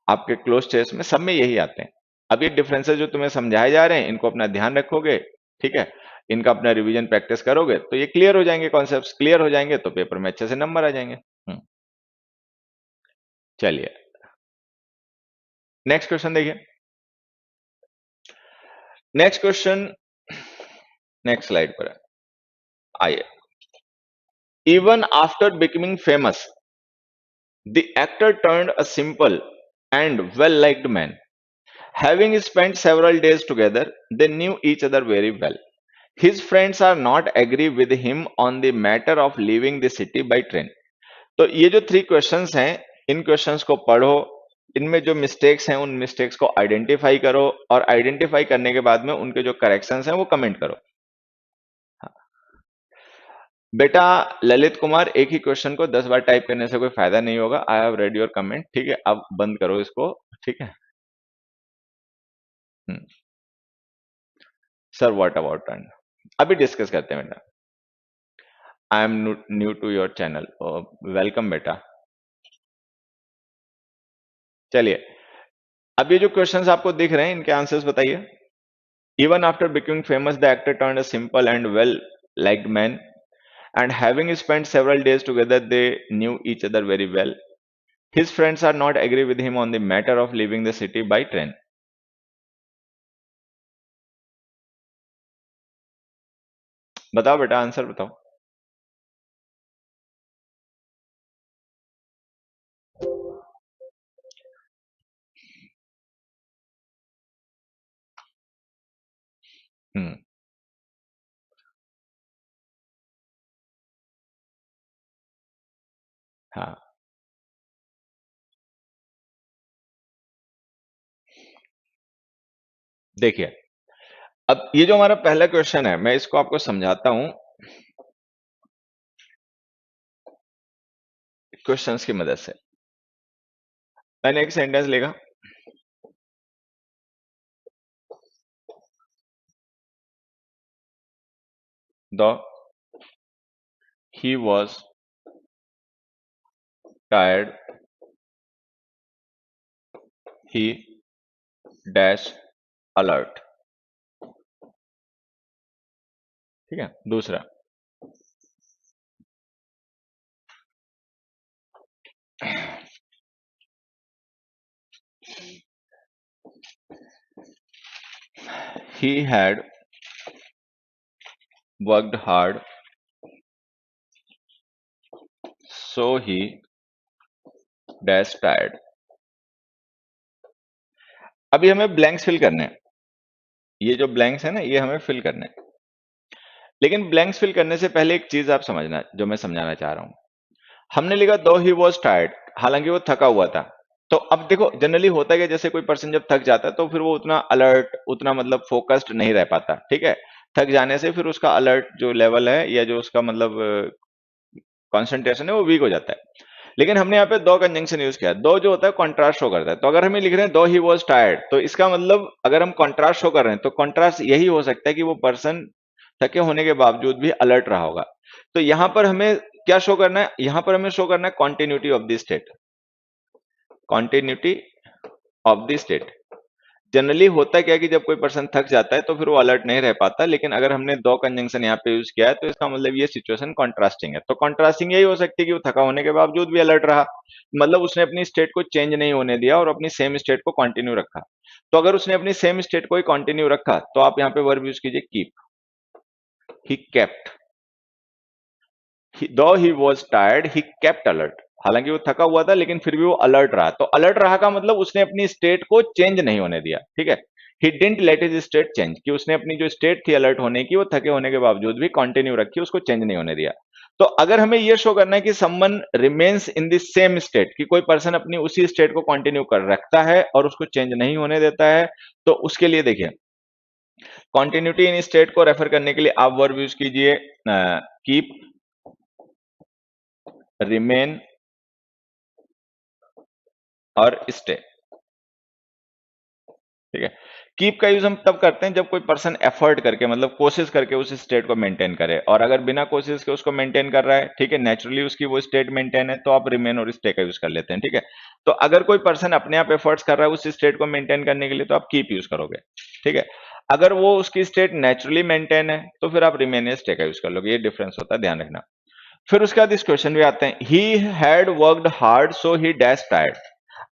आपके क्लोज टेस्ट में, सब में यही आते हैं। अब ये डिफरेंसेस जो तुम्हें समझाए जा रहे हैं, इनको अपना ध्यान रखोगे। ठीक है, इनका अपना रिवीजन प्रैक्टिस करोगे तो ये क्लियर हो जाएंगे, कॉन्सेप्ट्स क्लियर हो जाएंगे, तो पेपर में अच्छे से नंबर आ जाएंगे। चलिए नेक्स्ट क्वेश्चन देखिए। नेक्स्ट क्वेश्चन नेक्स्ट स्लाइड पर है, आइए। Even after becoming famous, the actor turned a simple and well-liked man. Having spent several days together, they knew each other very well. His friends are not agree with him on the matter of leaving the city by train. तो ये जो 3 questions हैं, इन questions को पढ़ो, इनमें जो mistakes हैं उन मिस्टेक्स को आइडेंटिफाई करो, और आइडेंटिफाई करने के बाद में उनके जो करेक्शंस हैं वो कमेंट करो। बेटा ललित कुमार, एक ही क्वेश्चन को 10 बार टाइप करने से कोई फायदा नहीं होगा। I have read your comment, ठीक है, अब बंद करो इसको, ठीक है। सर व्हाट अबाउट टर्न, अभी डिस्कस करते हैं बेटा। I am new to your channel, welcome बेटा। चलिए, अब ये जो क्वेश्चंस आपको दिख रहे हैं, इनके आंसर्स बताइए। Even after becoming famous the actor turn a simple and well liked man, and having spent several days together they knew each other very well. His friends are not agree with him on the matter of leaving the city by train. बताओ बेटा, answer बताओ। हम्म। हाँ, देखिए, अब ये जो हमारा पहला क्वेश्चन है, मैं इसको आपको समझाता हूं क्वेश्चंस की मदद से। मैंने एक सेंटेंस लिखा, the he was tired, he dash alert, ठीक है। दूसरा, he had worked hard so he dash tired। अभी हमें ब्लैंक्स फिल करने हैं, ये जो ब्लैंक्स है ना, ये हमें फिल करने हैं। लेकिन ब्लैंक्स फिल करने से पहले एक चीज आप समझना, जो मैं समझाना चाह रहा हूं। हमने लिखा दो ही वॉज टायर्ड, हालांकि वो थका हुआ था। तो अब देखो, जनरली होता है कि जैसे कोई पर्सन जब थक जाता है तो फिर वो उतना अलर्ट, उतना मतलब फोकस्ड नहीं रह पाता, ठीक है। थक जाने से फिर उसका अलर्ट जो लेवल है, या जो उसका मतलब कंसंट्रेशन है, वो वीक हो जाता है। लेकिन हमने यहाँ पे दो कंजंक्शन यूज किया, दो जो होता है कॉन्ट्रास्ट शो करता है। तो अगर हमें लिख रहे हैं दो ही वॉज टायर्ड, तो इसका मतलब अगर हम कॉन्ट्रास्ट शो कर रहे हैं तो कॉन्ट्रास्ट यही हो सकता है कि वो पर्सन थके होने के बावजूद भी अलर्ट रहा होगा। तो यहां पर हमें क्या शो करना है, यहां पर हमें शो करना है continuity of the state, continuity of the state. Generally होता क्या है कि जब कोई पर्सन थक जाता है तो फिर वो अलर्ट नहीं रह पाता, लेकिन अगर हमने दो कंजंक्शन यहाँ पे यूज किया है तो इसका मतलब ये सिचुएशन कॉन्ट्रास्टिंग है। तो कॉन्ट्रास्टिंग यही हो सकती है कि वो थका होने के बावजूद भी अलर्ट रहा, मतलब उसने अपनी स्टेट को चेंज नहीं होने दिया और अपनी सेम स्टेट को कंटिन्यू रखा। तो अगर उसने अपनी सेम स्टेट को ही कंटिन्यू रखा तो आप यहाँ पे वर्ब यूज कीजिए कीप, ही केप्ट, दो he was tired he kept alert. हालांकि वो थका हुआ था लेकिन फिर भी वो अलर्ट रहा। तो अलर्ट रहा का मतलब उसने अपनी स्टेट को चेंज नहीं होने दिया, ठीक है। He didn't late his state change, कि उसने अपनी जो स्टेट थी अलर्ट होने की, वो थके होने के बावजूद भी कंटिन्यू रखी, उसको चेंज नहीं होने दिया। तो अगर हमें ये शो करना है कि someone remains in the same state, कि कोई पर्सन अपनी उसी स्टेट को कंटिन्यू कर रखता है और उसको चेंज नहीं होने देता है, तो उसके लिए देखिए, कॉन्टिन्यूटी इन स्टेट को रेफर करने के लिए आप वर्ब यूज कीजिए कीप, रिमेन और स्टे, ठीक है। कीप का यूज हम तब करते हैं जब कोई पर्सन एफर्ट करके, मतलब कोशिश करके उस स्टेट को मेंटेन करे, और अगर बिना कोशिश के उसको मेंटेन कर रहा है, ठीक है, नेचुरली उसकी वो स्टेट मेंटेन है, तो आप रिमेन और स्टे का यूज कर लेते हैं, ठीक है। तो अगर कोई पर्सन अपने आप एफर्ट्स कर रहा है उस स्टेट को मेंटेन करने के लिए, तो आप कीप यूज करोगे, ठीक है। अगर वो उसकी स्टेट नेचुरली मेंटेन है तो फिर आप रिमेन या स्टे का यूज कर लोगे, ये डिफरेंस होता है, ध्यान रखना। फिर उसके बाद इस क्वेश्चन भी आते हैं, he had worked hard so he dash tired.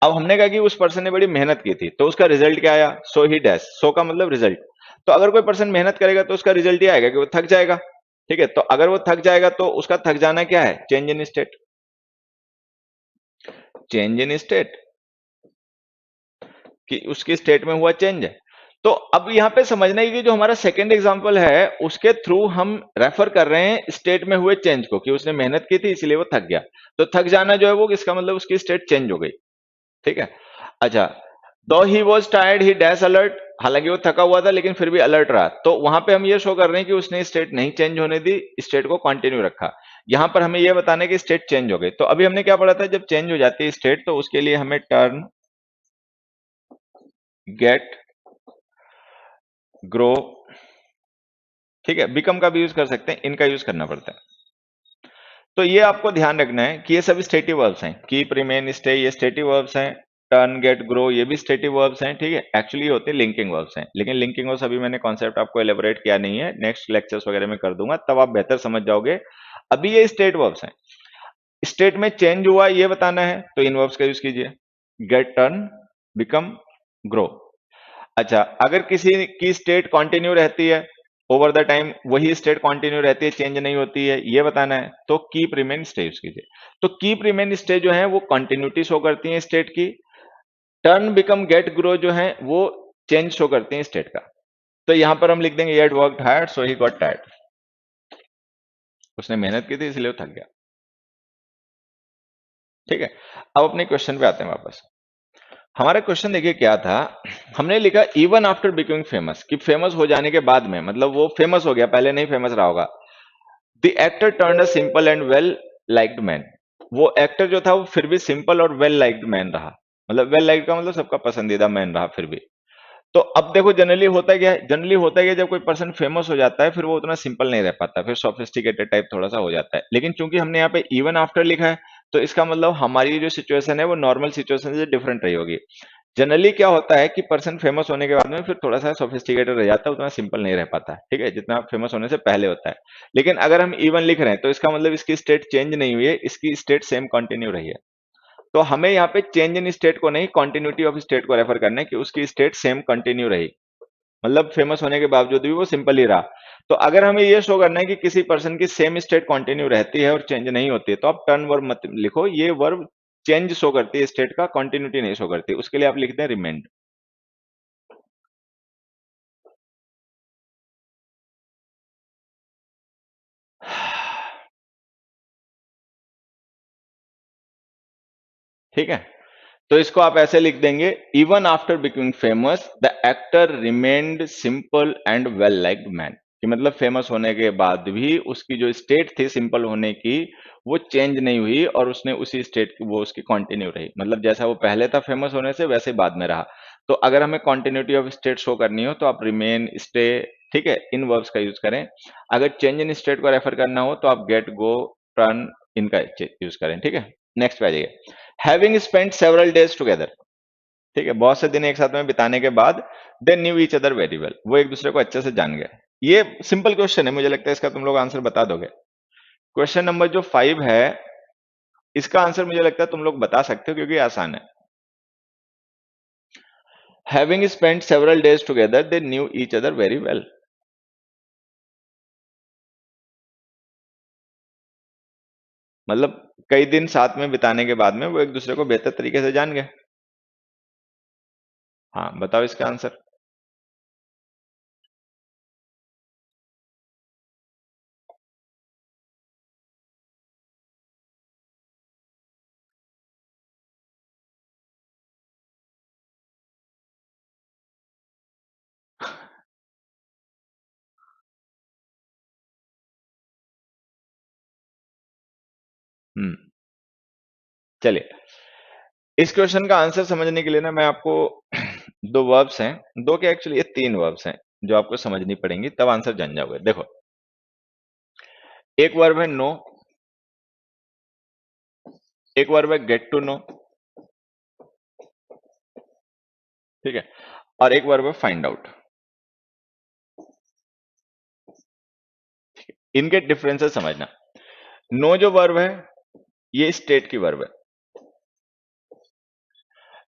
अब हमने कहा कि उस पर्सन ने बड़ी मेहनत की थी, तो उसका रिजल्ट क्या आया, सो ही डैश, सो का मतलब रिजल्ट। तो अगर कोई पर्सन मेहनत करेगा तो उसका रिजल्ट ये आएगा कि वो थक जाएगा, ठीक है। तो अगर वो थक जाएगा तो उसका थक जाना क्या है, change in state, change in state, कि उसकी स्टेट में हुआ चेंज है। तो अब यहां पे समझना है कि जो हमारा सेकंड एग्जांपल है उसके थ्रू हम रेफर कर रहे हैं स्टेट में हुए चेंज को, कि उसने मेहनत की थी इसलिए वो थक गया। तो थक जाना जो है वो इसका मतलब उसकी स्टेट चेंज हो गई, ठीक है। अच्छा, दो he was tired he dash alert, हालांकि वो थका हुआ था लेकिन फिर भी अलर्ट रहा, तो वहां पे हम ये शो कर रहे हैं कि उसने स्टेट नहीं चेंज होने दी, स्टेट को कंटिन्यू रखा। यहां पर हमें ये बताना है कि स्टेट चेंज हो गई। तो अभी हमने क्या पढ़ा था, जब चेंज हो जाती है स्टेट तो उसके लिए हमें टर्न, गेट, ग्रो, ठीक है, बिकम का भी यूज कर सकते हैं, इनका यूज करना पड़ता है। तो ये आपको ध्यान रखना है कि ये सब स्टेटिव वर्ब्स हैं। कीप, रिमेन, स्टे, ये स्टेटिव वर्ब्स हैं। टर्न, गेट, ग्रो, ये भी स्टेटिव वर्ब्स हैं, ठीक है। एक्चुअली ये होते हैं लिंकिंग वर्ब्स हैं, लेकिन लिंकिंग वर्ब्स अभी मैंने कॉन्सेप्ट आपको एलेबोरेट किया नहीं है, नेक्स्ट लेक्चर्स वगैरह में कर दूंगा, तब आप बेहतर समझ जाओगे। अभी ये स्टेट वर्ब्स हैं। स्टेट में चेंज हुआ ये बताना है तो इन वर्ब्स का यूज कीजिए, गेट, टर्न, बिकम, ग्रो। अच्छा, अगर किसी की स्टेट कंटिन्यू रहती है ओवर द टाइम, वही स्टेट कंटिन्यू रहती है, चेंज नहीं होती है, ये बताना है तो कीप, रिमेन, स्टे यूज कीजिए। तो कीप, रिमेन, स्टे जो है वो कंटिन्यूटी शो करती है स्टेट की। टर्न, बिकम, गेट, ग्रो जो है वो चेंज शो करती है स्टेट का। तो यहां पर हम लिख देंगे, he had worked hard so he got tired, उसने मेहनत की थी इसलिए वो थक गया, ठीक है। अब अपने क्वेश्चन पे आते हैं वापस। हमारा क्वेश्चन देखिए क्या था, हमने लिखा इवन आफ्टर बिकमिंग फेमस, कि फेमस हो जाने के बाद में, मतलब वो फेमस हो गया, पहले नहीं फेमस रहा होगा। The actor turn a simple and well liked man, वो एक्टर जो था वो फिर भी सिंपल और वेल लाइक्ड मैन रहा। मतलब वेल लाइक्ड का मतलब सबका पसंदीदा मैन रहा फिर भी। तो अब देखो जनरली होता क्या है, जनरली होता है कि जब कोई पर्सन फेमस हो जाता है फिर वो उतना सिंपल नहीं रह पाता, फिर सोफिस्टिकेटेड टाइप थोड़ा सा हो जाता है। लेकिन चूंकि हमने यहाँ पे इवन आफ्टर लिखा है तो इसका मतलब हमारी जो सिचुएशन है वो नॉर्मल सिचुएशन से डिफरेंट रही होगी। जनरली क्या होता है कि पर्सन फेमस होने के बाद में फिर थोड़ा सा सोफिस्टिकेटेड रह जाता है, उतना सिंपल नहीं रह पाता, ठीक है, जितना फेमस होने से पहले होता है। लेकिन अगर हम इवन लिख रहे हैं तो इसका मतलब इसकी स्टेट चेंज नहीं हुई है, इसकी स्टेट सेम कंटिन्यू रही है। तो हमें यहाँ पे चेंज इन स्टेट को नहीं, कंटिन्यूटी ऑफ स्टेट को रेफर करना है कि उसकी स्टेट सेम कंटिन्यू रही, मतलब फेमस होने के बावजूद भी वो सिंपल ही रहा। तो अगर हमें ये शो करना है कि किसी पर्सन की सेम स्टेट कंटिन्यू रहती है और चेंज नहीं होती है तो आप टर्न वर्ब मत लिखो, ये वर्ब चेंज शो करती है स्टेट का, कंटिन्यूटी नहीं शो करती, उसके लिए आप लिखते हैं रिमेंड। ठीक है, तो इसको आप ऐसे लिख देंगे, even after becoming famous the actor remained simple and well liked man, कि मतलब फेमस होने के बाद भी उसकी जो स्टेट थी सिंपल होने की वो चेंज नहीं हुई और उसने उसी स्टेट की वो उसकी कंटिन्यू रही, मतलब जैसा वो पहले था फेमस होने से वैसे बाद में रहा। तो अगर हमें कंटिन्यूटी ऑफ स्टेट शो करनी हो तो आप रिमेन, स्टे, ठीक है, इन वर्ब्स का यूज करें। अगर चेंज इन स्टेट को रेफर करना हो तो आप गेट, गो, टर्न, इनका यूज करें, ठीक है। नेक्स्ट पे आ जाइए, having spent several days together, ठीक है, बहुत से दिन एक साथ में बिताने के बाद, they knew each other very well, वो एक दूसरे को अच्छे से जान गए। ये सिंपल क्वेश्चन है, मुझे लगता है इसका तुम लोग आंसर बता दोगे। क्वेश्चन नंबर जो 5 है इसका आंसर मुझे लगता है तुम लोग बता सकते हो क्योंकि ये आसान है। Having spent several days together they knew each other very well, मतलब कई दिन साथ में बिताने के बाद में वो एक दूसरे को बेहतर तरीके से जान गए। हाँ बताओ इसका आंसर। हम्म, चलिए, इस क्वेश्चन का आंसर समझने के लिए ना मैं आपको दो वर्ब्स हैं, दो के एक्चुअली ये 3 वर्ब्स हैं जो आपको समझनी पड़ेंगी तब आंसर जान जाओगे। देखो, एक वर्ब है नो, एक वर्ब है गेट टू नो, ठीक है, और एक वर्ब है फाइंड आउट। इनके डिफरेंसेस समझना। नो जो वर्ब है ये स्टेट की वर्ब है,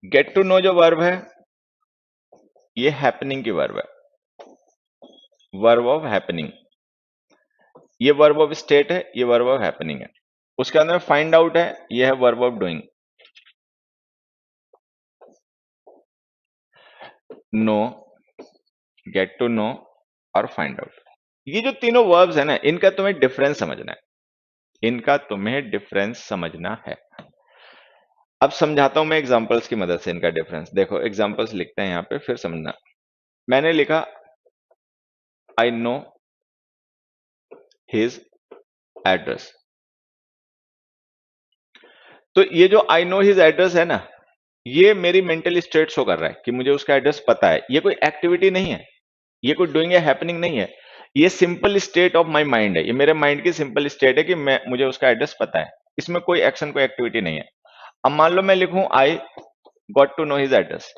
गेट टू नो जो वर्ब है ये हैपनिंग की वर्ब है, वर्ब ऑफ हैपनिंग। ये वर्ब ऑफ स्टेट है, ये वर्ब ऑफ हैपनिंग है। उसके अंदर फाइंड आउट है, ये है verb of doing. Know, get to know और फाइंड आउट, ये जो तीनों वर्ब्स है ना इनका तुम्हें डिफरेंस समझना है, इनका तुम्हें डिफरेंस समझना है। अब समझाता हूं मैं एग्जांपल्स की मदद से इनका डिफरेंस। देखो एग्जांपल्स लिखते हैं यहां पे फिर समझना। मैंने लिखा आई नो हिज एड्रेस। तो ये जो आई नो हिज एड्रेस है ना, ये मेरी मेंटल स्टेट शो कर रहा है कि मुझे उसका एड्रेस पता है। ये कोई एक्टिविटी नहीं है, ये कोई डूइंग या हैपनिंग नहीं है, ये simple state of my mind है। ये मेरे माइंड की सिंपल स्टेट है कि मैं मुझे उसका एड्रेस पता है। इसमें कोई एक्शन, कोई एक्टिविटी नहीं है। अब मान लो मैं लिखूं I got to know his address.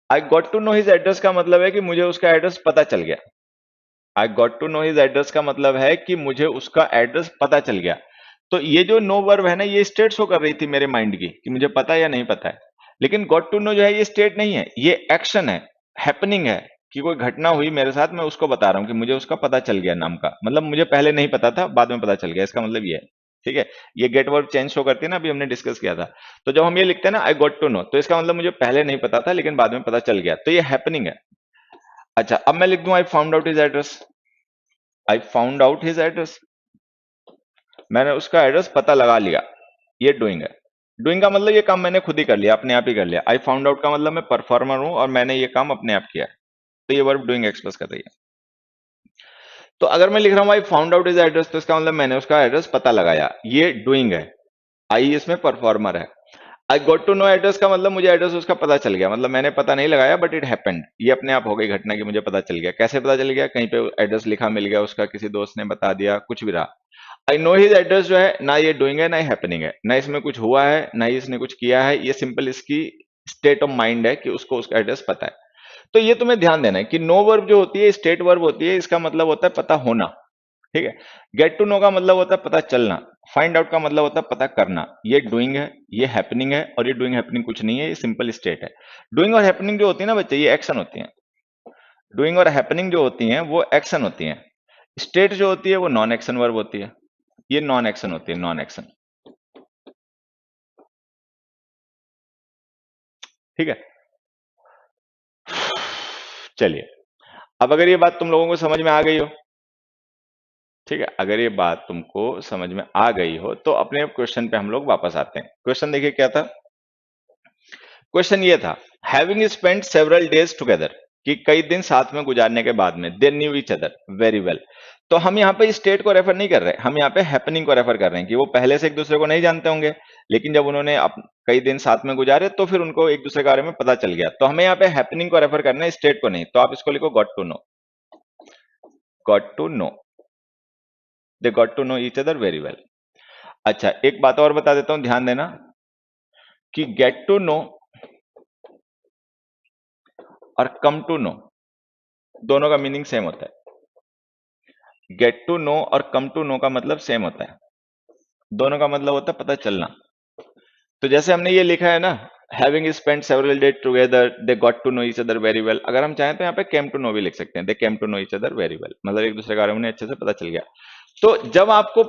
I got to know his address का मतलब है कि मुझे उसका एड्रेस पता चल गया। I got to know his address का मतलब है कि मुझे उसका एड्रेस पता चल गया। तो ये जो नो वर्ब है ना, ये स्टेट शो कर रही थी मेरे माइंड की कि मुझे पता है या नहीं पता है। लेकिन गॉट टू नो जो है ये स्टेट नहीं है, ये एक्शन है, हैपनिंग है, कि कोई घटना हुई मेरे साथ, मैं उसको बता रहा हूं कि मुझे उसका पता चल गया नाम का। मतलब मुझे पहले नहीं पता था, बाद में पता चल गया, इसका मतलब ये है। ठीक है, ये गेट वर्ब चेंज शो करती है ना, अभी हमने डिस्कस किया था। तो जब हम ये लिखते हैं ना आई गॉट टू नो, तो इसका मतलब मुझे पहले नहीं पता था लेकिन बाद में पता चल गया, तो ये हैपनिंग है। अच्छा, अब मैं लिख दूं I found out his address. I found out his address, मैंने उसका एड्रेस पता लगा लिया, ये डूइंग है। डूइंग का मतलब ये काम मैंने खुद ही कर लिया, अपने आप ही कर लिया। आई फाउंड आउट का मतलब मैं परफॉर्मर हूं और मैंने ये काम अपने आप किया है। तो ये वर्ब डूइंग एक्सप्रेस कर रही है। तो अगर मैं लिख रहा हूं I found out is address, तो इसका मतलब मैंने उसका एड्रेस पता लगाया, ये डूइंग है। आई इसमें परफॉर्मर है। I got to know address का मतलब मुझे एड्रेस उसका पता चल गया, मतलब मैंने पता नहीं लगाया बट इट हैपेंड, ये अपने आप हो गई घटना कि मुझे पता चल गया। कैसे पता चल गया? कहीं पे एड्रेस लिखा मिल गया उसका, किसी दोस्त ने बता दिया, कुछ भी रहा। आई नो हिज एड्रेस जो है ना, ये डूइंग है ना हैपनिंग है, ना इसमें कुछ हुआ है ना ही इसने कुछ किया है, ये सिंपल इसकी स्टेट ऑफ माइंड है कि उसको उसका एड्रेस पता है। तो ये तुम्हें ध्यान देना है कि नो वर्ब जो होती है स्टेट वर्ब होती है, इसका मतलब होता है पता होना। ठीक है, गेट टू नो का मतलब होता है पता चलना। फाइंड आउट का मतलब होता है पता करना। ये डूइंग है, ये हैपनिंग है, और ये डूइंग हैपनिंग कुछ नहीं है, ये सिंपल स्टेट है। डूइंग और हैपनिंग जो होती है ना बच्चे, ये एक्शन होती है। डूइंग और हैपनिंग जो होती हैं वो एक्शन होती हैं। स्टेट जो होती है वो नॉन एक्शन वर्ब होती है। ये नॉन एक्शन होती है, नॉन एक्शन। ठीक है, चलिए। अब अगर ये बात तुम लोगों को समझ में आ गई हो, ठीक है, अगर ये बात तुमको समझ में आ गई हो तो अपने क्वेश्चन पे हम लोग वापस आते हैं। क्वेश्चन देखिए क्या था। क्वेश्चन ये था, having spent several days together, कि कई दिन साथ में गुजारने के बाद में, they knew each other very well. तो हम यहाँ पे स्टेट को रेफर नहीं कर रहे, हम यहाँ पे हैपनिंग को रेफर कर रहे हैं कि वो पहले से एक दूसरे को नहीं जानते होंगे, लेकिन जब उन्होंने कई दिन साथ में गुजारे तो फिर उनको एक दूसरे के बारे में पता चल गया। तो हमें यहाँ पे हैपनिंग को रेफर करना है, स्टेट को नहीं। तो आप इसको लिखो got to know. Got to know, they got to know each other very well. अच्छा, एक बात और बता देता हूं, ध्यान देना कि गेट टू नो और कम टू नो दोनों का मीनिंग सेम होता है। गेट टू नो और कम टू नो का मतलब सेम होता है, दोनों का मतलब होता है पता चलना। तो जैसे हमने ये लिखा है ना, having spent several days together they got to know each other very well, अगर हम चाहें तो यहाँ पे केम टू नो भी लिख सकते हैं, they came to know each other very well, मतलब एक दूसरे के बारे में उन्हें अच्छे से पता चल गया। तो जब आपको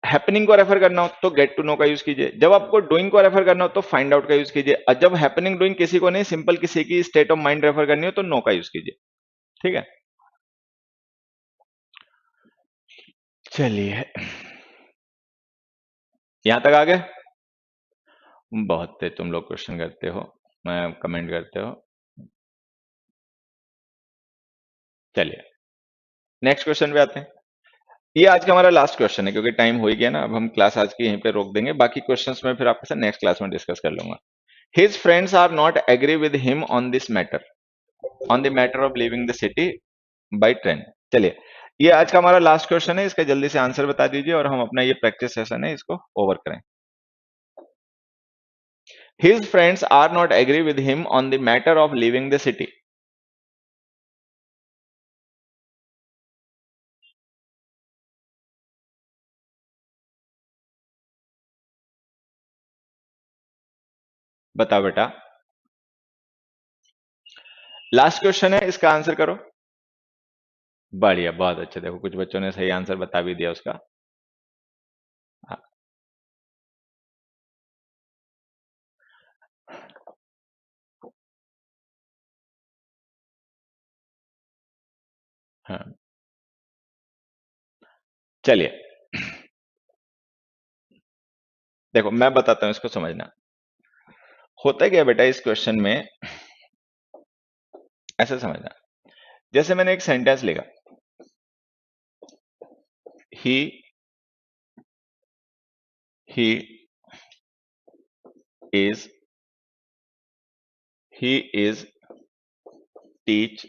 हैपनिंग को रेफर करना हो तो गेट टू नो का यूज कीजिए, जब आपको डूइंग को रेफर करना हो तो फाइंड आउट का यूज कीजिए, और जब हैपनिंग डूइंग किसी को नहीं, सिंपल किसी की स्टेट ऑफ माइंड रेफर करनी हो तो नो का यूज कीजिए। ठीक है, चलिए, यहां तक आ गए। बहुत तेज तुम लोग क्वेश्चन करते हो, मैं कमेंट करते हो। चलिए, नेक्स्ट क्वेश्चन पे आते हैं। ये आज का हमारा लास्ट क्वेश्चन है क्योंकि टाइम हो ही गया ना, अब हम क्लास आज की यहीं पे रोक देंगे, बाकी क्वेश्चंस में फिर आपके साथ नेक्स्ट क्लास में डिस्कस कर लूंगा। His friends are not agree with him on this matter, on the matter of living the city by train. चलिए, ये आज का हमारा लास्ट क्वेश्चन है, इसका जल्दी से आंसर बता दीजिए और हम अपना ये प्रैक्टिस सेशन है इसको ओवर करें। His friends are not agree with him on the matter of living the city. बताओ बेटा, लास्ट क्वेश्चन है, इसका आंसर करो। बढ़िया, बहुत अच्छा, देखो कुछ बच्चों ने सही आंसर बता भी दिया उसका। हाँ, हाँ। चलिए, देखो मैं बताता हूं, इसको समझना। होता क्या है बेटा, इस क्वेश्चन में ऐसे समझना। जैसे मैंने एक सेंटेंस लिखा, he he is he is teach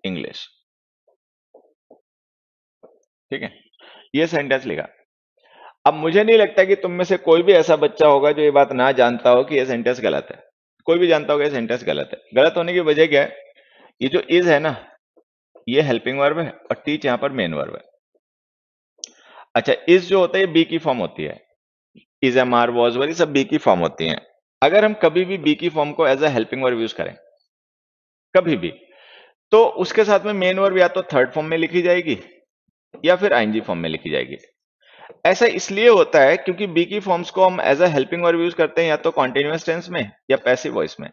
English. ठीक है, ये सेंटेंस लिखा। अब मुझे नहीं लगता कि तुम में से कोई भी ऐसा बच्चा होगा जो ये बात ना जानता हो कि ये सेंटेंस गलत है। कोई भी जानता होगा ये सेंटेंस गलत है। गलत होने की वजह क्या है? ये जो इज है ना, ये हेल्पिंग वर्ब है और टीच यहां पर मेन वर्ब है। अच्छा, इज जो होता है ये बी की फॉर्म होती है। इज, एम, आर, वॉज, वर, ये सब बी की फॉर्म होती हैं। अगर हम कभी भी बी की फॉर्म को as a helping verb use करें, कभी भी, तो उसके साथ में मेन वर्ब या तो थर्ड फॉर्म में लिखी जाएगी या फिर आईएनजी फॉर्म में लिखी जाएगी। ऐसा इसलिए होता है क्योंकि बी की फॉर्म्स को हम as a helping verb use करते हैं या तो कॉन्टिन्यूअस टेंस में या पैसिव वॉइस में।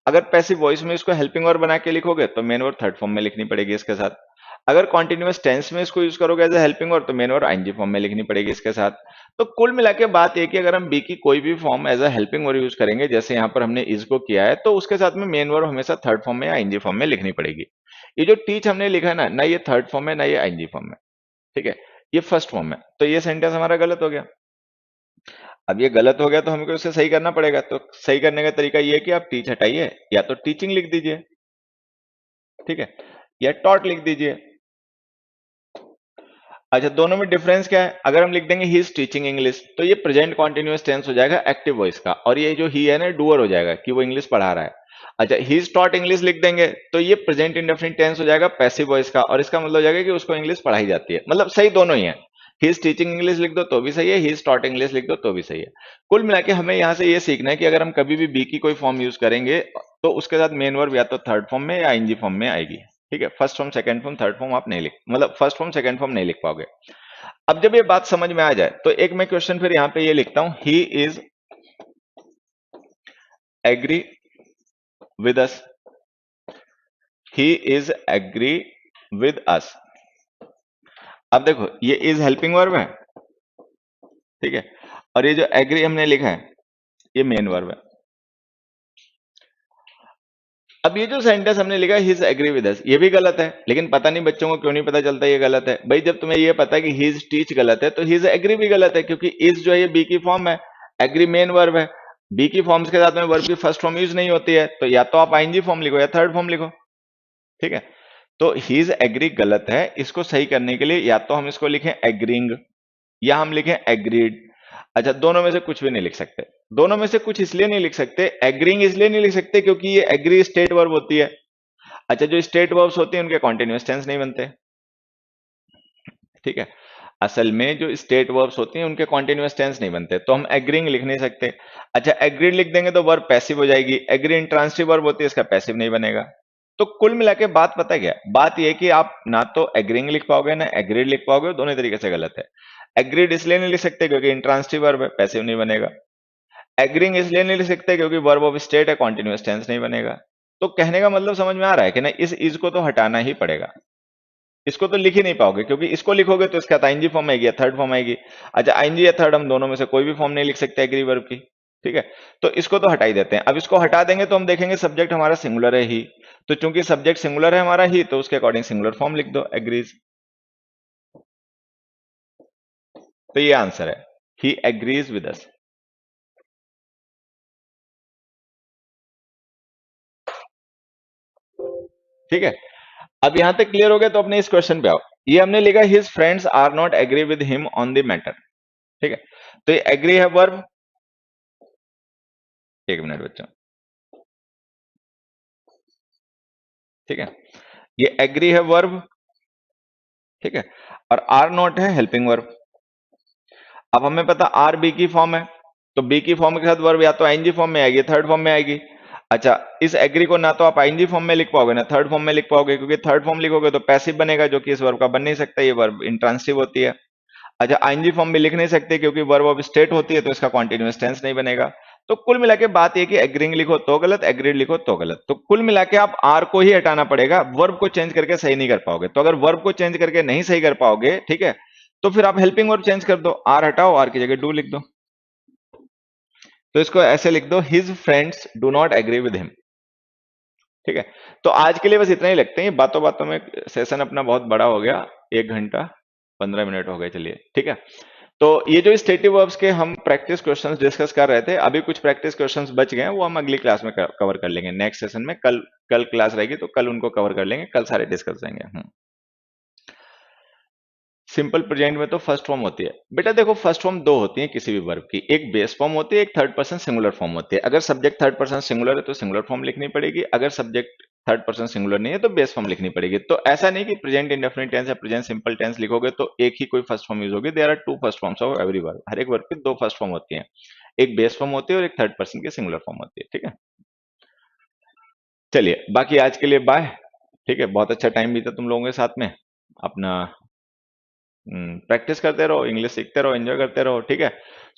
अगर पैसिव वॉइस में इसको हेल्पिंग वर्ब बना के लिखोगे तो मेन वर्ब थर्ड फॉर्म में लिखनी पड़ेगी इसके साथ। अगर कॉन्टिन्यूअस टेंस में इसको यूज करोगे एज अ हेल्पिंग वर्ब तो मेन वर्ब आईएनजी फॉर्म में लिखनी पड़ेगी इसके साथ। तो कुल मिला के बात ये कि अगर हम बी की कोई भी form as a helping verb use करेंगे, जैसे यहाँ पर हमने इज को किया है, तो उसके साथ में मेन वर्ब हमेशा थर्ड फॉर्म में या आईएनजी फॉर्म में लिखनी पड़ेगी। ये जो टीच हमने लिखा है ना, ना ये थर्ड फॉर्म है ना ये आईएनजी फॉर्म है। ठीक है, ये फर्स्ट फॉर्म है, तो ये सेंटेंस हमारा गलत हो गया। अब ये गलत हो गया तो हमको इसे सही करना पड़ेगा। तो सही करने का तरीका ये है कि आप टीच हटाइए, या तो टीचिंग लिख दीजिए, ठीक है, या टॉट लिख दीजिए। अच्छा, दोनों में डिफरेंस क्या है? अगर हम लिख देंगे ही इज टीचिंग इंग्लिश तो ये प्रेजेंट कॉन्टिन्यूअस टेंस हो जाएगा एक्टिव वॉइस का, और ये जो ही है ना डूअर हो जाएगा कि वो इंग्लिश पढ़ा रहा है। अच्छा, ही इज टॉट इंग्लिश लिख देंगे तो ये प्रेजेंट इंडेफिनिट टेंस हो जाएगा पैसिव वॉइस का, और इसका मतलब हो जाएगा कि उसको इंग्लिश पढ़ाई जाती है। मतलब सही दोनों ही है। ही इज टीचिंग इंग्लिश लिख दो तो भी सही है, ही इज टॉट इंग्लिश लिख दो तो भी सही है। कुल मिला के हमें यहाँ से ये सीखना है कि अगर हम कभी भी बी की कोई फॉर्म यूज करेंगे तो उसके साथ मेन वर्ब या तो थर्ड फॉर्म में या आईएनजी फॉर्म में आएगी। ठीक है, first form second form third form आप नहीं लिख, मतलब फर्स्ट फॉर्म सेकंड फॉर्म नहीं लिख पाओगे। अब जब ये बात समझ में आ जाए तो एक मैं क्वेश्चन फिर यहां पे ये लिखता हूं, he is agree with us. He is agree with us. अब देखो ये इज हेल्पिंग वर्ब है, ठीक है, और ये जो एग्री हमने लिखा है ये मेन वर्ब है। अब ये जो सेंटेंस हमने लिखा he is agree with us, ये भी गलत है, लेकिन पता नहीं बच्चों को क्यों नहीं पता चलता ये गलत है। भाई जब तुम्हें ये पता है कि ही इज टीच गलत है तो ही इज एग्री भी गलत है, क्योंकि इज जो है ये बी की फॉर्म है, एग्री मेन वर्ब है। बी की फॉर्म्स के साथ में वर्ब की फर्स्ट फॉर्म यूज नहीं होती है, तो या तो आप आईएनजी फॉर्म लिखो या थर्ड फॉर्म लिखो। ठीक है, तो ही इज एग्री गलत है। इसको सही करने के लिए या तो हम इसको लिखें एग्रींग या हम लिखें एग्रीड। अच्छा, दोनों में से कुछ भी नहीं लिख सकते। दोनों में से कुछ इसलिए नहीं लिख सकते, एग्रींग इसलिए नहीं लिख सकते क्योंकि ये एग्री स्टेट वर्ब होती है। अच्छा, जो स्टेट वर्ब्स होते हैं उनके कॉन्टिन्यूअस टेंस नहीं बनते। ठीक है, असल में जो स्टेट वर्ब्स होती हैं उनके कॉन्टिन्यूअस टेंस नहीं बनते, तो हम एग्रींग लिख नहीं सकते। अच्छा, एग्रीड लिख देंगे तो वर्ब पैसिव हो जाएगी, एग्री इंट्रांसिटिव वर्ब होती है, इसका पैसिव नहीं बनेगा। तो कुल मिला के बात पता क्या है? बात यह कि आप ना तो एग्रींग लिख पाओगे ना एग्रीड लिख पाओगे, दोनों तरीके से गलत है। एग्रीड इसलिए नहीं लिख सकते क्योंकि इंट्रांसिटिव वर्ब है, पैसिव नहीं बनेगा। एग्रींग इसलिए नहीं लिख सकते क्योंकि वर्ब ऑफ स्टेट है, कॉन्टिन्यूअस टेंस नहीं बनेगा। तो कहने का मतलब समझ में आ रहा है कि ना, इस इज को तो हटाना ही पड़ेगा। इसको तो लिख ही नहीं पाओगे, क्योंकि इसको लिखोगे तो इसका आईएनजी फॉर्म आएगी या थर्ड फॉर्म आएगी। अच्छा, आईएनजी या थर्ड हम दोनों में से कोई भी फॉर्म नहीं लिख सकते एग्री वर्ब की। ठीक है, तो इसको तो हटा ही देते हैं। अब इसको हटा देंगे तो हम देखेंगे सब्जेक्ट हमारा सिंगुलर है ही, तो चूंकि सब्जेक्ट सिंगुलर है हमारा ही, तो उसके अकॉर्डिंग सिंगुलर फॉर्म लिख दो एग्रीज। तो ये आंसर है, ही एग्रीज विद अस। ठीक है, अब यहां तक क्लियर हो गया तो अपने इस क्वेश्चन पे आओ। ये हमने लिखा his friends are not agree with him on the matter. ठीक है, तो ये एग्री है वर्ब। एक मिनट बच्चों, ठीक है, ये एग्री है वर्ब, ठीक है, और आर नॉट है हेल्पिंग वर्ब। अब हमें पता आर बी की फॉर्म है, तो बी की फॉर्म के साथ वर्ब या तो आईएनजी फॉर्म में आएगी थर्ड फॉर्म में आएगी। अच्छा, इस एग्री को ना तो आप आईएनजी फॉर्म में लिख पाओगे ना थर्ड फॉर्म में लिख पाओगे, क्योंकि थर्ड फॉर्म लिखोगे तो पैसिव बनेगा जो कि इस वर्ब का बन नहीं सकता, ये वर्ब इंट्रांसिटिव होती है। अच्छा, आईएनजी फॉर्म में लिख नहीं सकते क्योंकि वर्ब ऑफ स्टेट होती है, तो इसका कॉन्टिन्यूअस टेंस नहीं बनेगा। तो कुल मिला के बात ये कि एग्रींग लिखो तो गलत, एग्रीड लिखो तो गलत। तो कुल मिला के आप आर को ही हटाना पड़ेगा, वर्ब को चेंज करके सही नहीं कर पाओगे। तो अगर वर्ब को चेंज करके नहीं सही कर पाओगे, ठीक है, तो फिर आप हेल्पिंग वर्ब चेंज कर दो, आर हटाओ, आर की जगह डू लिख दो। तो इसको ऐसे लिख दो, his friends do not agree with him. ठीक है। तो आज के लिए बस इतना ही लगते हैं, बातों बातों में सेशन अपना बहुत बड़ा हो गया, 1 घंटा 15 मिनट हो गए, चलिए ठीक है। तो ये जो स्टेटिव वर्ब्स के हम प्रैक्टिस क्वेश्चंस डिस्कस कर रहे थे, अभी कुछ प्रैक्टिस क्वेश्चंस बच गए हैं, वो हम अगली क्लास में कवर कर लेंगे, नेक्स्ट सेशन में। कल कल क्लास रहेगी तो कल उनको कवर कर लेंगे, कल सारे डिस्कस करेंगे। सिंपल प्रेजेंट में तो फर्स्ट फॉर्म होती है बेटा, देखो फर्स्ट फॉर्म दो होती है किसी भी वर्ब की, एक बेस फॉर्म होती है, एक थर्ड पर्सन सिंगुलर फॉर्म होती है। अगर सब्जेक्ट थर्ड पर्सन सिंगुलर है तो सिंगुलर फॉर्म लिखनी पड़ेगी, अगर सब्जेक्ट थर्ड पर्सन सिंगुलर नहीं है तो बेस फॉर्म लिखनी पड़ेगी। तो ऐसा नहीं कि प्रेजेंट इंडेफिनिट टेंस या प्रेजेंट सिंपल टेंस लिखोगे तो एक ही कोई फर्स्ट फॉर्म यूज होगी। There are two first forms of every verb, हर एक वर्ब की दो फर्स्ट फॉर्म होती है, एक बेस फॉर्म होती है और एक थर्ड पर्सन की सिंगुलर फॉर्म होती है, ठीक है। चलिए बाकी आज के लिए बाय। ठीक है, बहुत अच्छा टाइम बीता तुम लोगों के साथ में। अपना प्रैक्टिस करते रहो, इंग्लिश सीखते रहो, एंजॉय करते रहो, ठीक है।